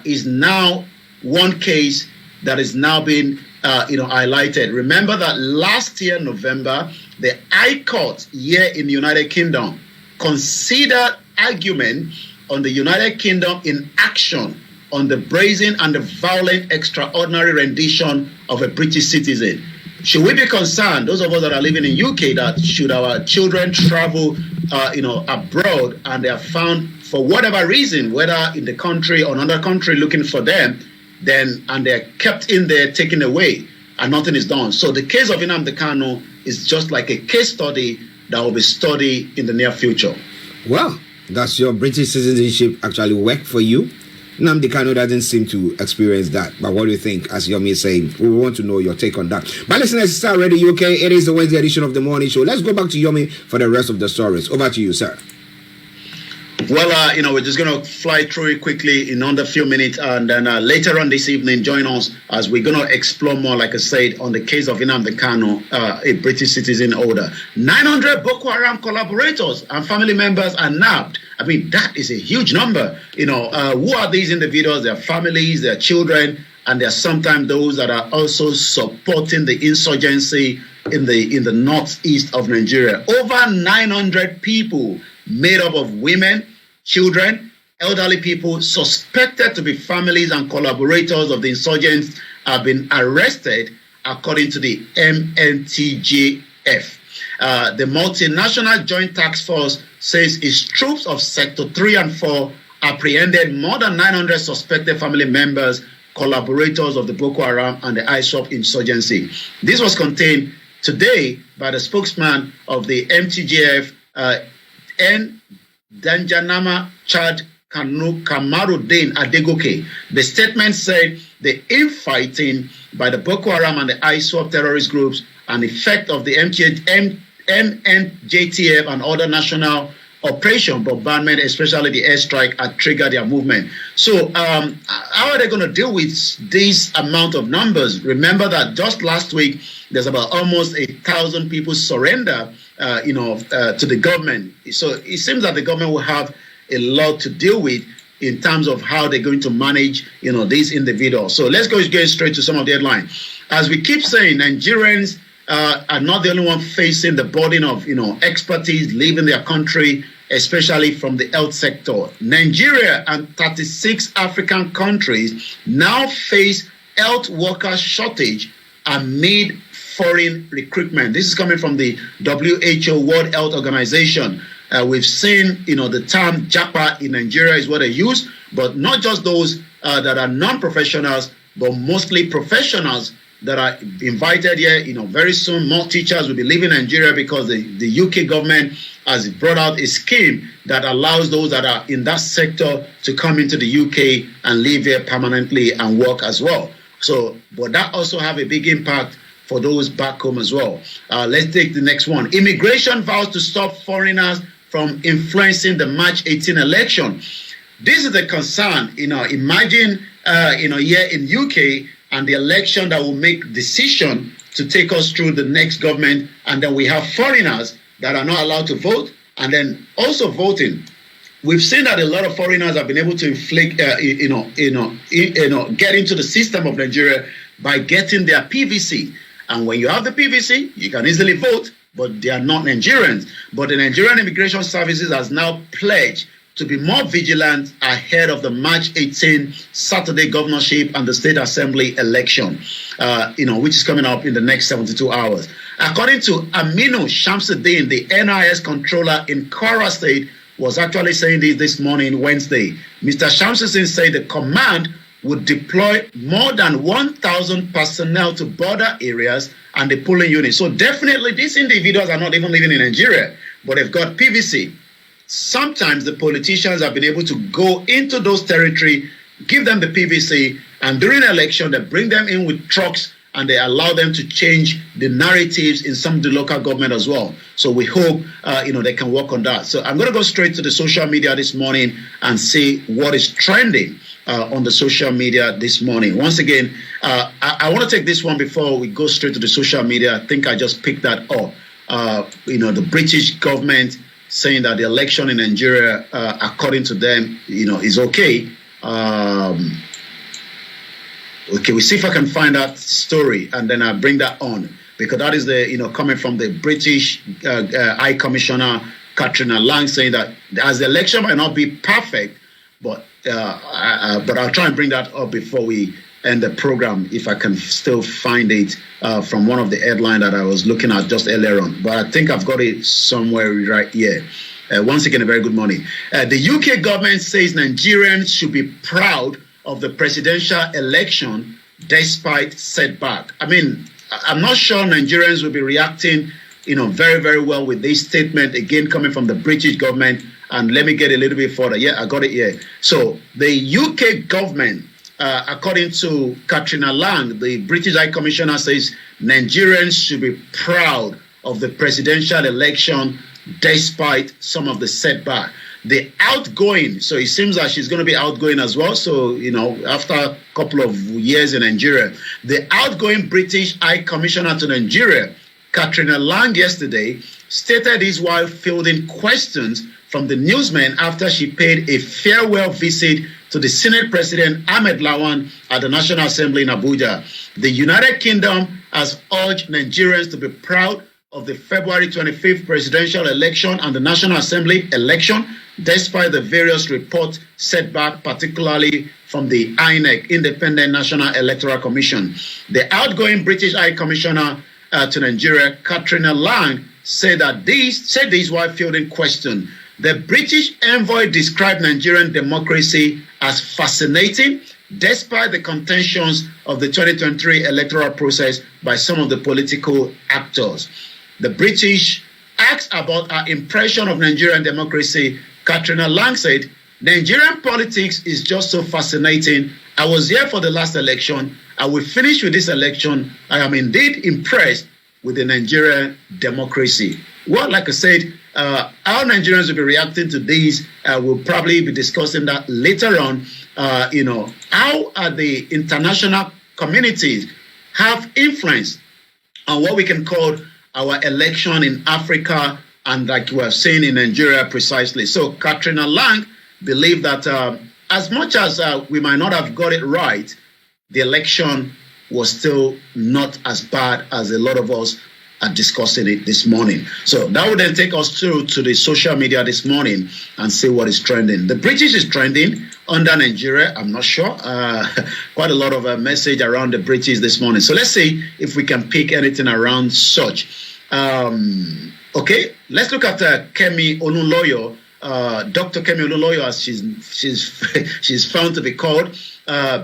is now one case that is now being highlighted. Remember that last year, November, the High Court here in the United Kingdom considered argument on the United Kingdom in action on the brazen and the violent extraordinary rendition of a British citizen. Should we be concerned, those of us that are living in UK, that should our children travel, abroad and they are found for whatever reason, whether in the country or another country looking for them, and they're kept in there, taken away, and nothing is done. So the case of Nnamdi Kanu is just like a case study that will be studied in the near future. Well, does your British citizenship actually work for you? Nnamdi Kanu doesn't seem to experience that. But what do you think, as Yomi is saying? We want to know your take on that. But listeners, Star Radio UK, it is the Wednesday edition of the morning show. Let's go back to Yomi for the rest of the stories. Over to you, sir. Well, we're just going to fly through it quickly in under a few minutes. And then later on this evening, join us as we're going to explore more, like I said, on the case of Nnamdi Kanu, a British citizen holder. 900 Boko Haram collaborators and family members are nabbed. I mean, that is a huge number. Who are these individuals? Their families, their children, and there are sometimes those that are also supporting the insurgency in the northeast of Nigeria. Over 900 people made up of women, children, elderly people suspected to be families and collaborators of the insurgents have been arrested, according to the MNTJF. The multinational joint task force says its troops of Sector 3 and 4 apprehended more than 900 suspected family members collaborators of the Boko Haram and the ISWAP insurgency. This was contained today by the spokesman of the MTGF, N. Danjanama Chad Kamaruddin Adegoke. The statement said the infighting by the Boko Haram and the ISWAP terrorist groups and the effect of the MNJTF and other national operation bombardment, especially the airstrike, had triggered their movement. So how are they going to deal with this amount of numbers? Remember that just last week, there's about almost 1,000 people surrender to the government. So it seems that the government will have a lot to deal with in terms of how they're going to manage, these individuals. So let's go straight to some of the headlines. As we keep saying, Nigerians are not the only one facing the burden of, expertise leaving their country, especially from the health sector. Nigeria and 36 African countries now face health worker shortage amid foreign recruitment. This is coming from the WHO, World Health Organization. We've seen, the term JAPA in Nigeria is what they use, but not just those that are non-professionals, but mostly professionals that are invited here. Very soon more teachers will be leaving Nigeria because the UK government has brought out a scheme that allows those that are in that sector to come into the UK and live here permanently and work as well. So, but that also have a big impact for those back home as well. Let's take the next one. Immigration vows to stop foreigners from influencing the March 18 election. This is the concern. Imagine, here in UK and the election that will make decision to take us through the next government, and then we have foreigners that are not allowed to vote, and then also voting. We've seen that a lot of foreigners have been able to inflict, get into the system of Nigeria by getting their PVC. And when you have the PVC, you can easily vote, but they are not Nigerians. But the Nigerian Immigration Services has now pledged to be more vigilant ahead of the March 18 Saturday governorship and the state assembly election, which is coming up in the next 72 hours. According to Aminu Shamsuddin, the NIS controller in Kwara State, was actually saying this morning, Wednesday. Mr. Shamsuddin said the command would deploy more than 1,000 personnel to border areas and the polling units. So definitely these individuals are not even living in Nigeria, but they've got PVC. Sometimes the politicians have been able to go into those territories, give them the PVC, and during the election, they bring them in with trucks and they allow them to change the narratives in some of the local government as well. So we hope, they can work on that. So I'm going to go straight to the social media this morning and see what is trending on the social media this morning. Once again, I want to take this one before we go straight to the social media. I think I just picked that up. The British government saying that the election in Nigeria, according to them, is okay. Okay, we'll see if I can find that story and then I'll bring that on, because that is coming from the British High Commissioner Katrina Lang, saying that as the election might not be perfect, but I'll try and bring that up before we end the program, if I can still find it from one of the headlines that I was looking at just earlier on. But I think I've got it somewhere right here. Once again, a very good morning. The UK government says Nigerians should be proud of the presidential election despite setback. I mean, I'm not sure Nigerians will be reacting, very, very well with this statement, again, coming from the British government. And let me get a little bit further. Yeah, I got it here. So the UK government, according to Katrina Lang, the British High Commissioner, says Nigerians should be proud of the presidential election despite some of the setback. The outgoing, so it seems that she's going to be outgoing as well. So, after a couple of years in Nigeria, the outgoing British High Commissioner to Nigeria, Katrina Lang, yesterday stated this while fielding questions from the newsmen after she paid a farewell visit to the Senate President Ahmed Lawan at the National Assembly in Abuja. The United Kingdom has urged Nigerians to be proud of the February 25th presidential election and the National Assembly election, despite the various reports setback, particularly from the INEC, Independent National Electoral Commission. The outgoing British High Commissioner to Nigeria, Katrina Lang, said this while fielding question. The British envoy described Nigerian democracy as fascinating, despite the contentions of the 2023 electoral process by some of the political actors. The British asked about our impression of Nigerian democracy. Katrina Lang said, Nigerian politics is just so fascinating. I was here for the last election. I will finish with this election. I am indeed impressed with the Nigerian democracy. Well, like I said, how Nigerians will be reacting to these, we'll probably be discussing that later on. How are the international communities have influence on what we can call our election in Africa and like we are saying in Nigeria precisely. So Katrina Lang believed that as much as we might not have got it right, the election was still not as bad as a lot of us are discussing it this morning. So that would then take us through to the social media this morning and see what is trending. The British is trending under Nigeria. I'm not sure. Quite a lot of message around the British this morning. So let's see if we can pick anything around such. Okay, let's look at Kemi Olunloyo. Dr. Kemi Olunloyo, as she's found to be called.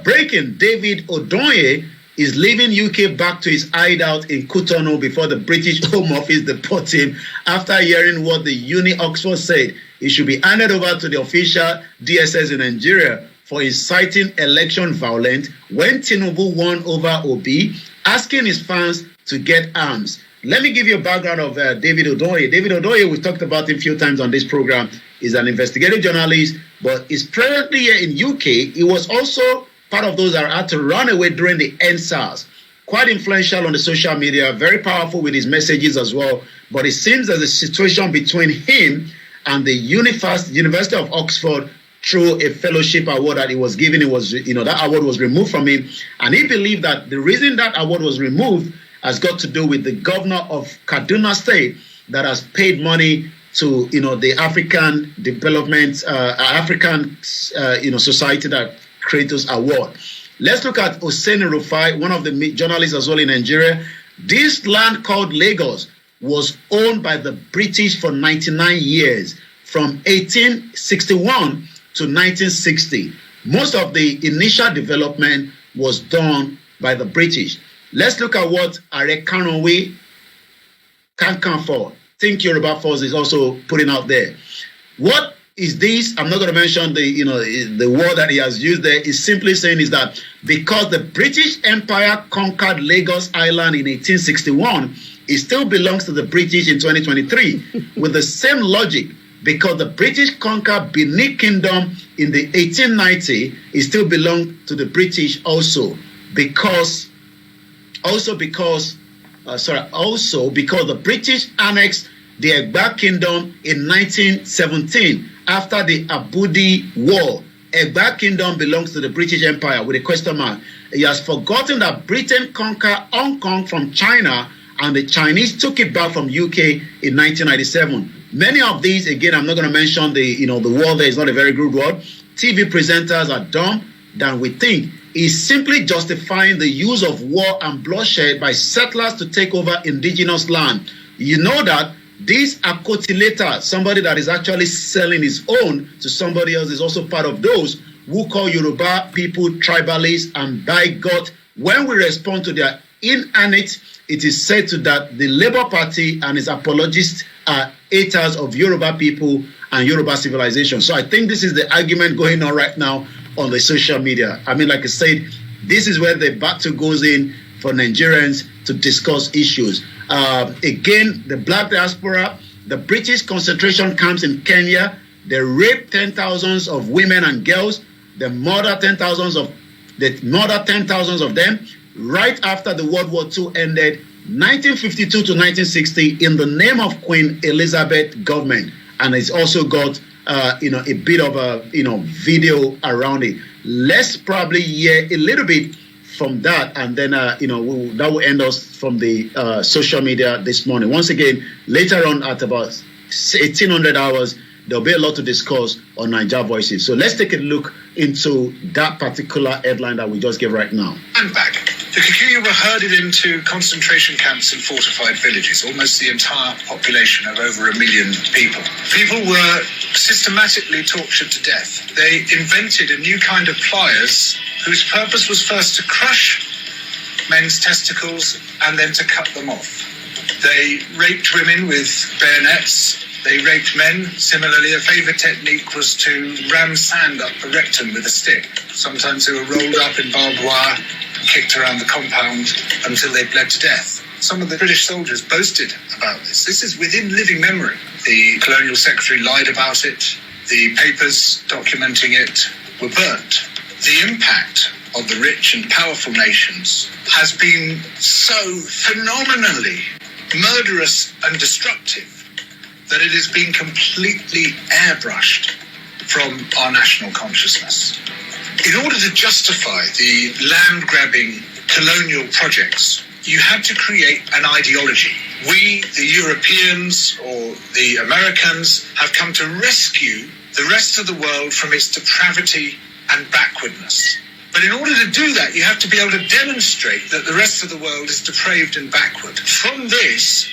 Breaking, David Odoye is leaving UK back to his hideout in Cotonou before the British Home Office deport him after hearing what the Uni Oxford said. He should be handed over to the official DSS in Nigeria for inciting election violence when Tinubu won over Obi, asking his fans to get arms. Let me give you a background of David Odoye. David Odoye, we talked about him a few times on this program, is an investigative journalist, but is presently here in UK. He was also part of those that had to run away during the EndSARS. Quite influential on the social media, very powerful with his messages as well. But it seems there's a situation between him and the University of Oxford through a fellowship award that he was given. It was, that award was removed from him. And he believed that the reason that award was removed has got to do with the governor of Kaduna State that has paid money to, the African Development, Society that Creators Award. Let's look at Hussein Rufai, one of the journalists as well in Nigeria. This land called Lagos was owned by the British for 99 years, from 1861 to 1960. Most of the initial development was done by the British. Let's look at what Are Kanonwe Kankanfo, Think Yoruba Force, is also putting out there. What is this? I'm not going to mention the word that he has used there. Is simply saying is that because the British Empire conquered Lagos Island in 1861, it still belongs to the British in 2023 with the same logic. Because the British conquered Benin Kingdom in the 1890, it still belonged to the British also because the British annexed the Egba Kingdom in 1917 after the Abudi War. Egba Kingdom belongs to the British Empire with a question mark. He has forgotten that Britain conquered Hong Kong from China and the Chinese took it back from UK in 1997. Many of these, again, I'm not going to mention the word there is not a very good word. TV presenters are dumb than we think. Is simply justifying the use of war and bloodshed by settlers to take over indigenous land. You know that this Akotileta, somebody that is actually selling his own to somebody else, is also part of those who call Yoruba people tribalists, and by God, when we respond to their inanity, it is said to that the Labour Party and its apologists are haters of Yoruba people and Yoruba civilization. So I think this is the argument going on right now on the social media. I mean, like I said, this is where the battle goes in for Nigerians to discuss issues. Again, the black diaspora, the British concentration camps in Kenya, they raped 10,000s of women and girls. They murdered 10,000s of them right after the World War II ended, 1952 to 1960, in the name of Queen Elizabeth government. And it's also got a bit of a video around it. Let's probably hear a little bit from that, and then that will end us from the social media this morning. Once again, later on at about 1800 hours, there'll be a lot to discuss on Naija Voices. So let's take a look into that particular headline that we just gave right now. And back. The Kikuyu were herded into concentration camps and fortified villages, almost the entire population of over 1 million people. People were systematically tortured to death. They invented a new kind of pliers whose purpose was first to crush men's testicles and then to cut them off. They raped women with bayonets. They raped men. Similarly, a favourite technique was to ram sand up the rectum with a stick. Sometimes they were rolled up in barbed wire and kicked around the compound until they bled to death. Some of the British soldiers boasted about this. This is within living memory. The colonial secretary lied about it. The papers documenting it were burnt. The impact of the rich and powerful nations has been so phenomenally murderous and destructive that it has been completely airbrushed from our national consciousness. In order to justify the land-grabbing colonial projects, you had to create an ideology. We, the Europeans or the Americans, have come to rescue the rest of the world from its depravity and backwardness. But in order to do that, you have to be able to demonstrate that the rest of the world is depraved and backward. From this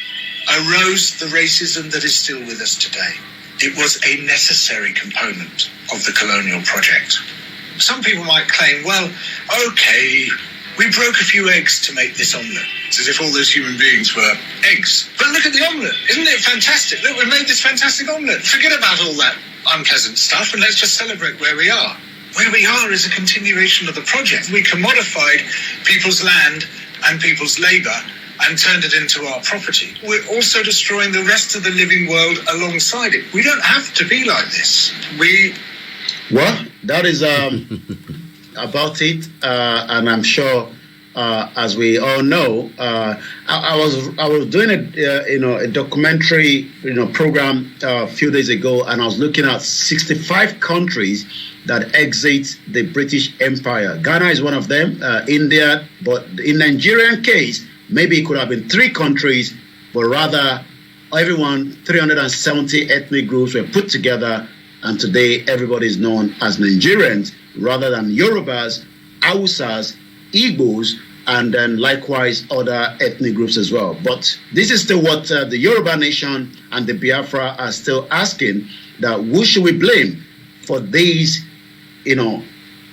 arose the racism that is still with us today. It was a necessary component of the colonial project. Some people might claim, well, okay, we broke a few eggs to make this omelette. It's as if all those human beings were eggs. But look at the omelette. Isn't it fantastic? Look, we made this fantastic omelette. Forget about all that unpleasant stuff and let's just celebrate where we are. Where we are is a continuation of the project. We commodified people's land and people's labour and turned it into our property. We're also destroying the rest of the living world alongside it. We don't have to be like this. Well, that is about it, and I'm sure, as we all know, I was doing a documentary program a few days ago, and I was looking at 65 countries that exit the British Empire. Ghana is one of them, India, but in Nigerian case, maybe it could have been 3 countries, but rather 370 ethnic groups were put together, and today everybody is known as Nigerians rather than Yorubas, Hausas, Igbos, and then likewise other ethnic groups as well. But this is still what the Yoruba nation and the Biafra are still asking, that who should we blame for these,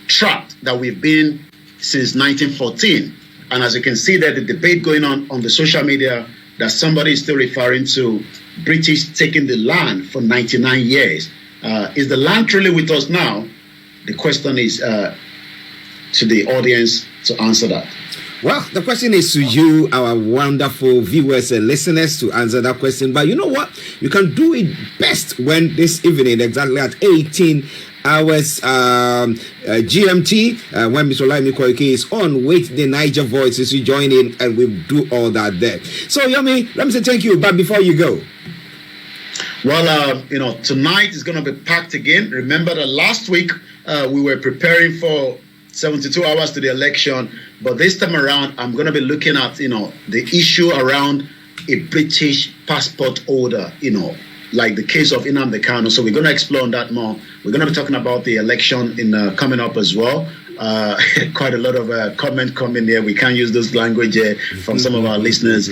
trap that we've been since 1914. And as you can see there, the debate going on the social media, that somebody is still referring to British taking the land for 99 years. Is the land truly with us now? The question is to the audience to answer that. Well, the question is to you, our wonderful viewers and listeners, to answer that question. But you know what? You can do it best when this evening, exactly at 18 hours GMT, when Mr. OLAYOMI KOIKI is on with the Niger Voices, you join in and we'll do all that there. So, Yomi, let me say thank you. But before you go, well, tonight is going to be packed again. Remember that last week we were preparing for 72 hours to the election, but this time around I'm going to be looking at the issue around a British passport holder, like the case of Nnamdi Kanu. So we're going to explore on that more. We're going to be talking about the election in coming up as well. Quite a lot of comment coming there. We can't use those language from some of our listeners.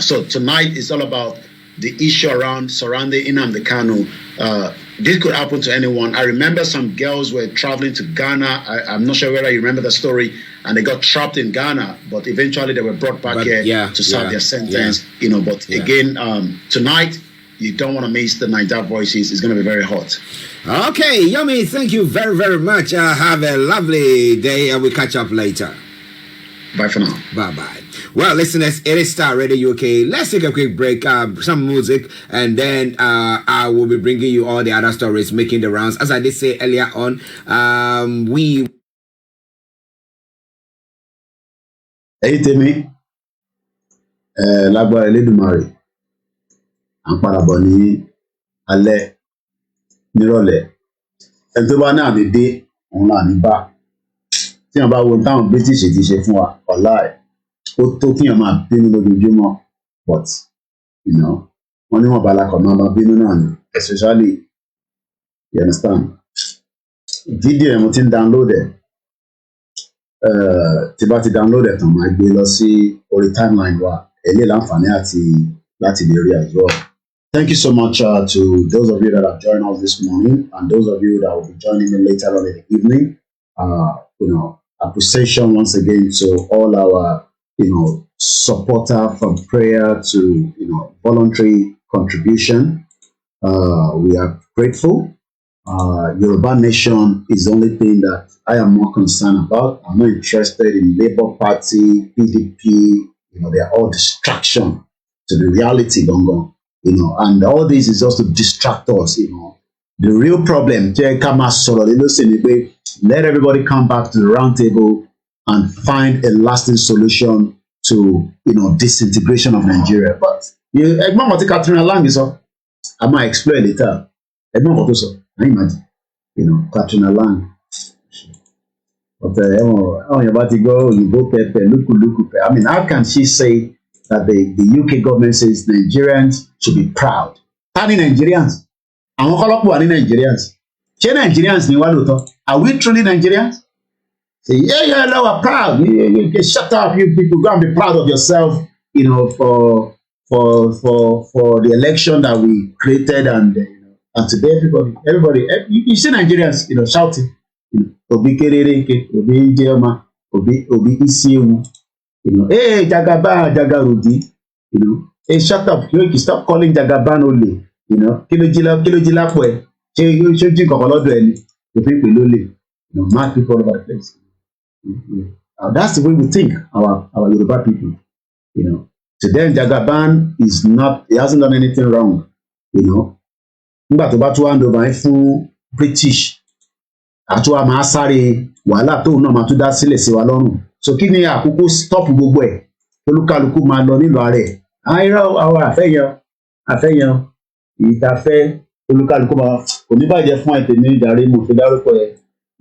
So tonight is all about the issue surrounding Nnamdi Kanu. This could happen to anyone. I remember some girls were traveling to Ghana. I'm not sure whether you remember the story, and they got trapped in Ghana, but eventually they were brought back here to serve their sentence. Again, tonight you don't want to miss the Niger Voices. It's going to be very hot. Okay, Yomi, thank you very, very much. Have a lovely day, and we'll catch up later. Bye for now. Bye-bye. Well, listeners, it is Star Radio UK. Let's take a quick break, some music, and then I will be bringing you all the other stories making the rounds. As I did say earlier on, we... Hey, Timmy. Lágbára Elédùmarè. À ń padà bọ̀ ní alẹ́ nírọ̀lẹ́. Ẹni tó bá ní àmì dé, òun là ní bá. Tí wọ́n bá wo táwọn British ti ṣe fún wa, ọ̀la ẹ̀. Ó tó kíyàn máa bínú lójoojúmọ́, but wọ́n ní wọ́n bá lakọ̀ máa bínú náà ni, especially, you understand, fídíò ẹ̀ mo ti ń download ẹ̀, tí bá ti download ẹ̀ tán máa gbé lọ sí orí timeline wa, eléyìí láǹfààní láti lè rí as well. Thank you so much to those of you that have joined us this morning and those of you that will be joining me later on in the evening. appreciation once again to all our, supporter from prayer to, voluntary contribution. We are grateful. Yoruba Nation is the only thing that I am more concerned about. I'm not interested in Labour Party, PDP. They are all distraction to the reality, Gongo. And all this is just to distract us. The real problem, let everybody come back to the round table and find a lasting solution to, disintegration of Nigeria. But Egmont what Katrina Lang is up. I might explain later. Egmont what also. I imagine, Katrina Lang. But you're about to go, you go pepe, look. I mean, how can she say that the UK government says Nigerians should be proud? Tani Nigerians? Àwọn ọlọ́pàá wà ní Nigerians. Ṣé Nigerians ni wá lóòótọ́? Are we truly Nigerians? Say, yeah, no, we're proud. You shut up, you people. Go and be proud of yourself, for the election that we created, and today everybody, you see Nigerians, shouting, Obi Kerereke, Obi Njema, Obi Isiewu, hey Jagarudi, hey shut up, stop calling Jagaban only, Kilojila Pwe, Shoji Kokolodo Eni, the people only, mad people all over the place. That's the way we think, our Yoruba people. To them, Jagaban is not, he hasn't done anything wrong. Nígbà tó bá tún hand over fún British, àtúwà máa sáré wàhálà tóun náà máa tún dá sílẹ̀ sí wa lọ́rùn. So kí ni àkókò stop gbogbo ẹ̀? Olúkálùkù máa lọ nílò ara ẹ̀. Àìrọ̀ àwọn àfẹ́yàn ìtafẹ́ olúkálùkù máa kò ní bàjẹ́ fún àìtè ní ìdarí mo fi dárúkọ ẹ̀.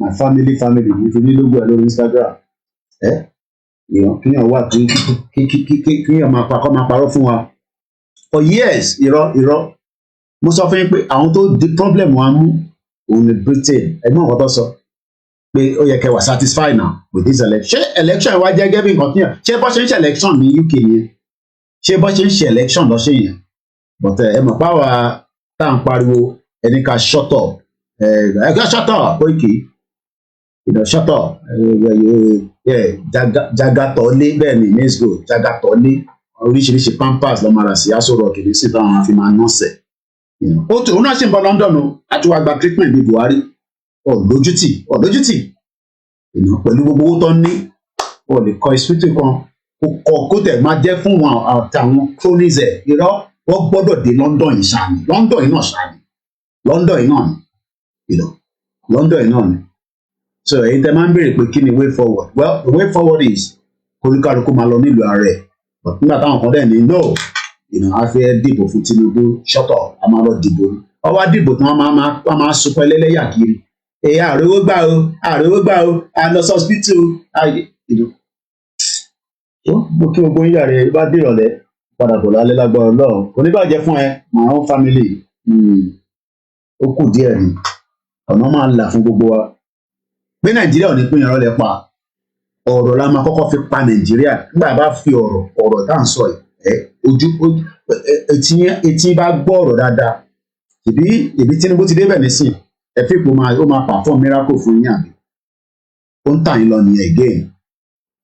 My family mo fi ní lógo ẹ̀ lórí Instagram. Kíyàn wà kíyàn máa parọ́ fún wa. For years, irọ́. Mo sọ fún yín pé àwọn tó di problem wa mú òun ní Britain. Ẹgbọ́n ọ̀kọ́ tó sọ pé ó yẹ kẹ́ wà satisfied now with this election. Ṣé election wa jẹ́ gẹ́gẹ́ bí nǹkan tíyàn? Ṣé bọ́ ṣe ń ṣe election ní UK yẹn? Ṣé bọ́ ṣe ń ṣe election lọ́ṣẹ̀ yẹn? But ẹ mọ̀ páwa tá à ń pariwo ẹni ká shut up. Ẹgbẹ́ shut up Koiki. Shut up. Jagatọ́lé bẹ́ẹ̀ ni maize go Jagatọ́lé oríṣiríṣi pampers lọ́ máa rà sí Aso Rock ní sí táwọn afi máa nọ́ọ̀sẹ̀. Òun náà ṣì ń bọ̀ London o láti wá gba treatment ní Buhari ọ̀lójútì pẹ̀lú gbogbo owó tó ń ní lè kọ́ hospital kan kó tẹ̀ máa jẹ́ fún wọn àtàwọn cronies ẹ̀ irọ́ wọ́n gbọ́dọ̀ dé London yìí ṣáà ní London yìí náà ni. So èyí tẹ́ máa ń béèrè pé kí ni way forward? Well, the way forward is kólúkálukú máa lọ nílùú ààrẹ but nígbà táwọn kan dẹ̀ ní no a fẹ́ dìbò fún Tinubu shut up a máa lọ dìbò wọ́n wá dìbò tí wọ́n máa sunkún ẹlẹ́lẹ́yà kiri àròwó gbà o àlọ́sọ hospital mo kí gbogbo yíyà rẹ bá dìrọ̀lẹ́ padà bọ̀ lálẹ́ lágbára Ọlọ́run kò ní bàjẹ́ fún ẹ my own family ó kù díẹ̀ ni ọ̀nà máa là fún gbogbo wa pé Nàìjíríà ò ní pín irọ́ lẹ pa ọ̀rọ̀ la máa kọ́kọ́ fi pa Nàìjíríà nígbà bá fi ọ̀rọ̀ tá à ń sọ yìí etí bá gbọ́ ọ̀rọ̀ dáadáa ìbí Tinubu ti débẹ̀ nísìn ẹ fi ipò ó máa perform miracle fún yín àbí ó ń tà yín lọ nìyẹn again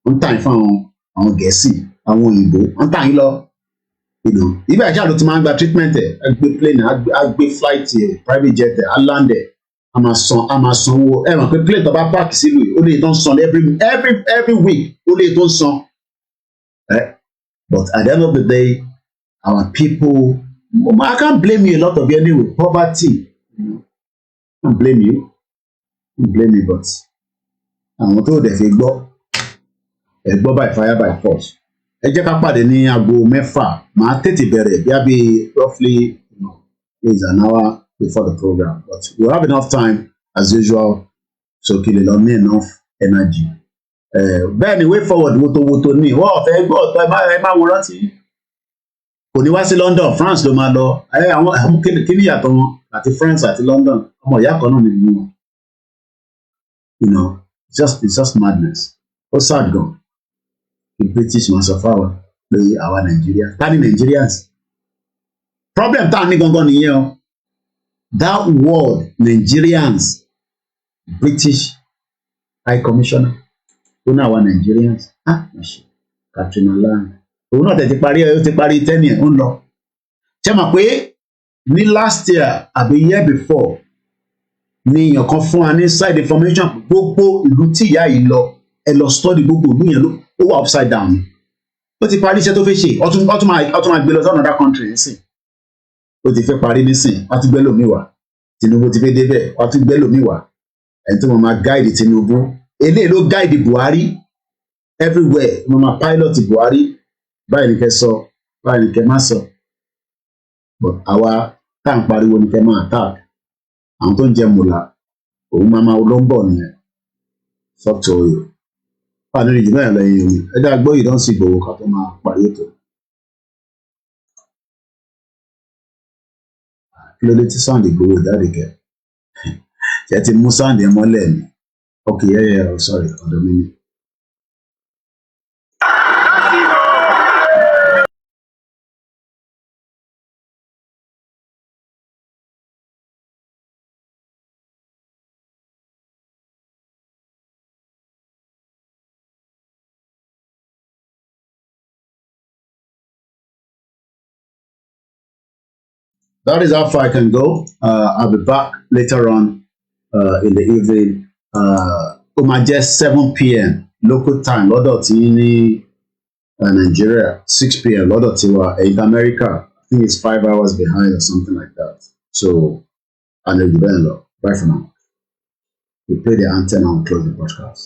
ó ń tà yín fún àwọn Gẹ̀ẹ́sì àwọn òyìnbó ó ń tà yín lọ ibà ìjà ló ti máa ń gba treatment ẹ̀ á gbé plane á gbé flight ẹ̀ private jet ẹ̀ á land ẹ̀ a máa san owó ẹ mọ̀ pé plane tó bá park sílùú ó lè tó ń san every week ó lè tó ń san but at the end of the day our people I can't blame you a lot of you anyway poverty I can't blame you but àwọn tó dẹ̀ fi gbọ́ by fire by force ẹ jẹ́ ká pàdé ní aago 6 màá tètè bẹ̀rẹ̀ bí a bí roughly is an hour before the program, but we'll have enough time as usual so kí lè lọ ní enough energy. Bẹ́ẹ̀ ni way forward woto ní wọ́n fẹ́ gbọ́ ọ̀tọ̀ ẹ má wo rántí kò ní wá sí London France ló máa lọ àwọn kí ni ìyàtọ̀ wọn àti France àti London ọmọ ìyá kan náà nìyí wọn it's just madness ó sad gan the British wọn sọ fáwọn pé àwa Nàìjíríà ta ni Nigerians problem tá a ní gangan nìyẹn o. That word Nigerians, British high commissioner tó ní àwa Nigerians Katrina Land òun náà tẹ̀ ti parí ẹ̀ ó ti parí 10 years ó ń lọ ṣé mọ̀ pé ní last year àbí year before ni èèyàn kan fún wa ní side information gbogbo ìlú tí ìyá yìí lọ ẹ lọ study gbogbo ìlú yẹn ó wà upside down ó ti parí iṣẹ́ tó fẹ́ ṣe ọtún máa gbé lọ sí another country nísìn ó ti fẹ́ parí nísìn wọ́n ti gbé lòmíì wá Tinubu ti fẹ́ débẹ̀ wọ́n ti gbé lòmíì wá ẹni tó máa guide Tinubu eléyìí ló guide Buhari everywhere wọ́n máa pilot Buhari báyìí ní kẹ́ sọ báyìí ní kẹ́ má sọ but àwa tá à ń pariwo ní kẹ́ máa attack àwọn tó ń jẹ mùlá òun máa ló ń bọ̀ nìyẹn fọ́tò oyè wà nínú ìjùmọ̀ ẹ̀ lẹ́yìn omi ẹ̀dá gbọ́ yìí dán sí Ìgbòho ká tó máa parí ètò kí ló dé tí Sunday Ìgbòho jáde kẹ ṣe ti mú Sunday mọ́lẹ̀ ni ok sorry ọ̀dọ̀ mi ni. That is how far I can go. I'll be back later on in the evening. Ó máa jẹ́ 7 p.m. local time lọ́dọ̀ tí ní Nigeria, 6 p.m. lọ́dọ̀ tí wà in America. I think it's 5 hours behind or something like that. So, I know you better know. Bye for now. We play the anthem and close the broadcast.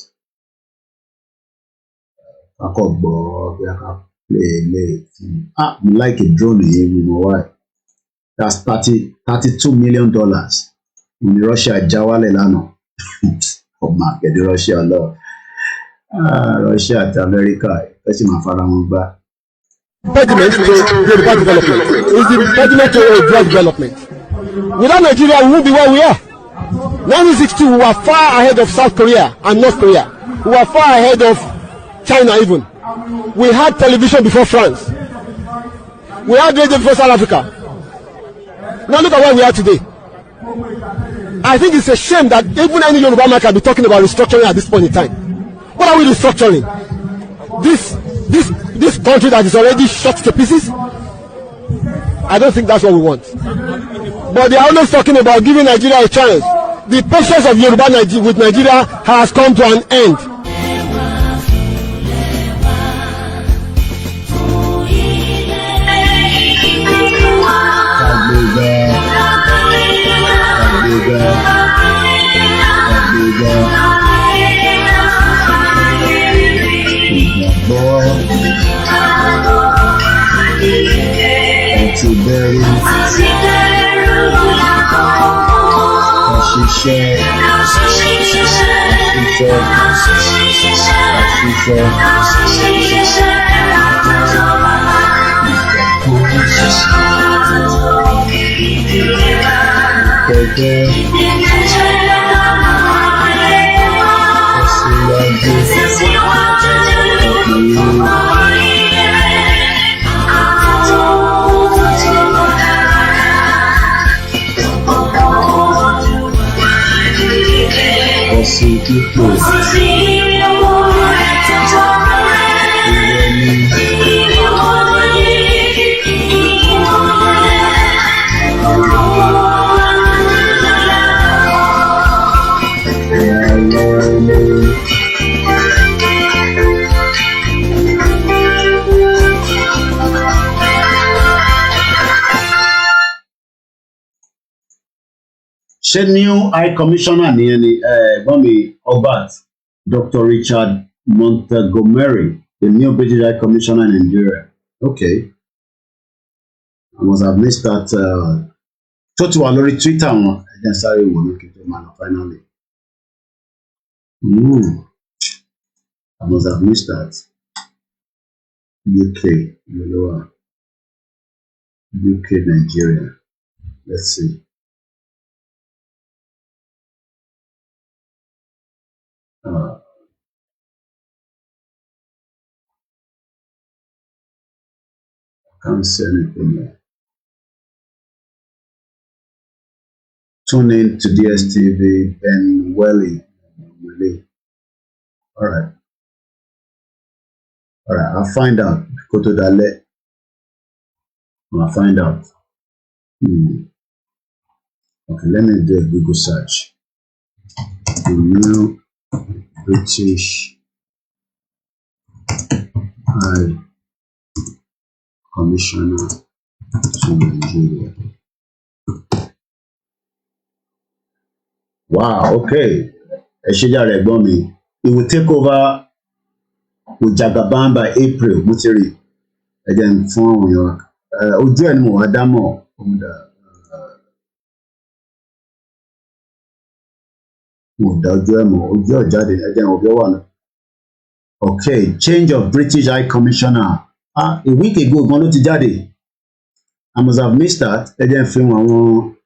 I call Bob, I can play late. We like a drone here, we know why. That's $32 million. In Russia, Jawale lánàá. Ọmọ àgbẹ̀dẹ Russia lọ. Russia àti America ẹ sì máa fara wọn gbá. Impediment to Yoruba development is the impediment to Yoruba development. Without Nigeria, we won't be where we are. 1962, we were far ahead of South Korea and North Korea. We were far ahead of China even. We had television before France. We had radio before South Africa. Now look at where we are today. I think it's a shame that even any Yoruba man can be talking about restructuring at this point in time. What are we restructuring? This country that is already shot to pieces? I don't think that's what we want. But they are always talking about giving Nigeria a chance. The patience of Yoruba with Nigeria has come to an end. Ṣé new high commissioner nìyẹn ni ẹ̀gbọ́n mi Obat Dr. Richard Montgomery, the new British High Commissioner in Nigeria. Okay, I must have missed that. Tó ti wà lórí Twitter wọn ẹ̀jẹ̀ sáré wò ní kìtò máa lọ finally. I must have missed that. UK, UK, Nigeria. Let's see. Can't say anything there. Tune in to DSTV, Ben Welly. All right. All right. I'll find out. Go to that. I'll find out. Okay, let me do a Google search. The new British High Commissioner to Nigeria. Wow, okay. It will take over with Jagaban by April. Mutiri. Again, from your Ujuan Adamo. Okay, change of British High Commissioner. A week ago, I must have missed that. Again,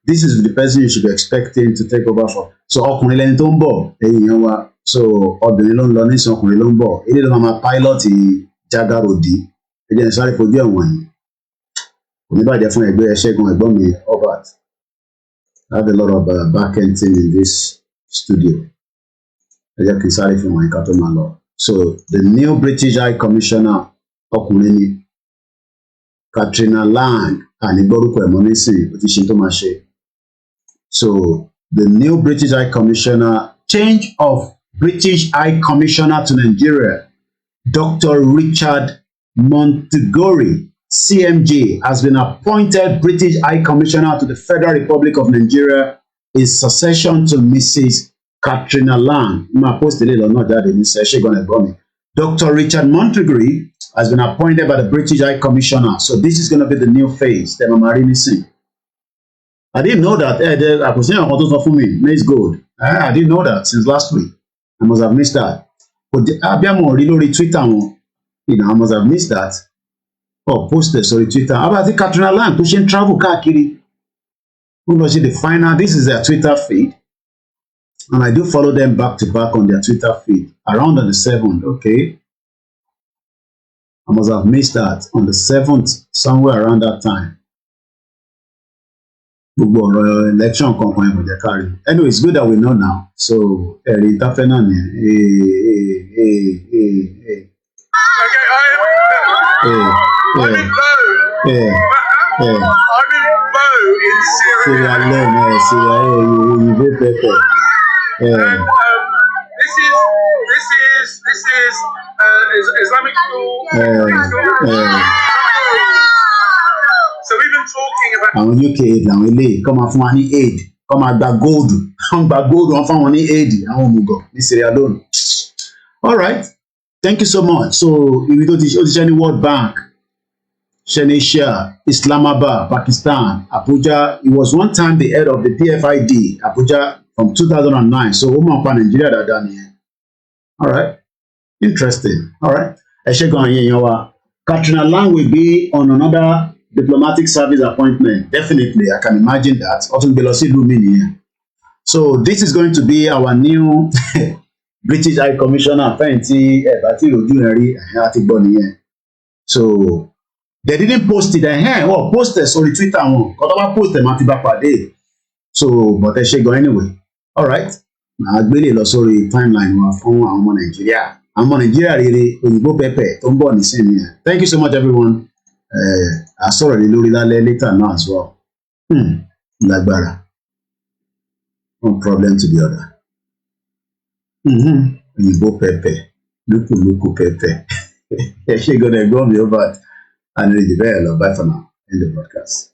this is the person you should be expecting to take over for. So, ọkùnrin lẹni tó ń bọ̀, ẹ̀yin yẹn wá. So, obìnrin ló ń lọ ní ọkùnrin ló ń bọ̀. Ilé ló máa pilot Jagarodi. Again, sáré fojú ẹ̀wọ̀n yìí. Oníbàjẹ́ fún ẹgbẹ́ Ṣẹ́gun ẹ̀gbọ́n mi, Albert. I have a lot of back-end team in this studio. So the new British High Commissioner, ọkùnrin Katrina Lang, so the new British High Commissioner, change of British High Commissioner to Nigeria, Dr. Richard Montegory, CMJ, has been appointed British High Commissioner to the Federal Republic of Nigeria in succession to Mrs. Katrina Lang. Dr. Richard Montegory has been appointed by the British High Commissioner. So this is going to be the new phase. I didn't know that. I was saying for me, Maze Gold. I didn't know that since last week. I must have missed that. But Twitter, I must have missed that. Oh, posted, sorry, Twitter. How about the Katrina Lang pushing travel kakiri? The final. This is their Twitter feed. And I do follow them back to back on their Twitter feed. Around on the 7th, okay? I must have missed that. On the 7th, somewhere around that time. Election anyway, it's good that we know now. So, This is Islamic school. So we've been talking about UK aid làwọn eléyìí kọ́ máa fún wa ní aid kọ́ máa gba gold wọ́n gba gold wọ́n fún wọn ní aid àwọn òmùgọ̀ ní Sierra Leone. All right, thank you so much. So ibi tó ti ṣe ní World Bank, Shenisha, Islamabad, Pakistan, Abuja. He was one time the head of the PFID, Abuja, from 2009. So ó mọ̀ pa Nàìjíríà dáadáa nìyẹn. All right, interesting. All right, ẹ ṣe gan yẹn yan wa. Katrina Lang will be on another diplomatic service appointment. Definitely, I can imagine that. So this is going to be our new British High Commissioner. So they didn't post it. Well, post it on Twitter. Post them. So, but they should go anyway. All right. I really lost sorry timeline from Nigeria. I'm on Nigeria really. Thank you so much, everyone. I saw a little later now as well. Lagbara. One problem to the other. You go pepe. Look pepe. She's gonna go me over and read the bell. Bye for now. End the broadcast.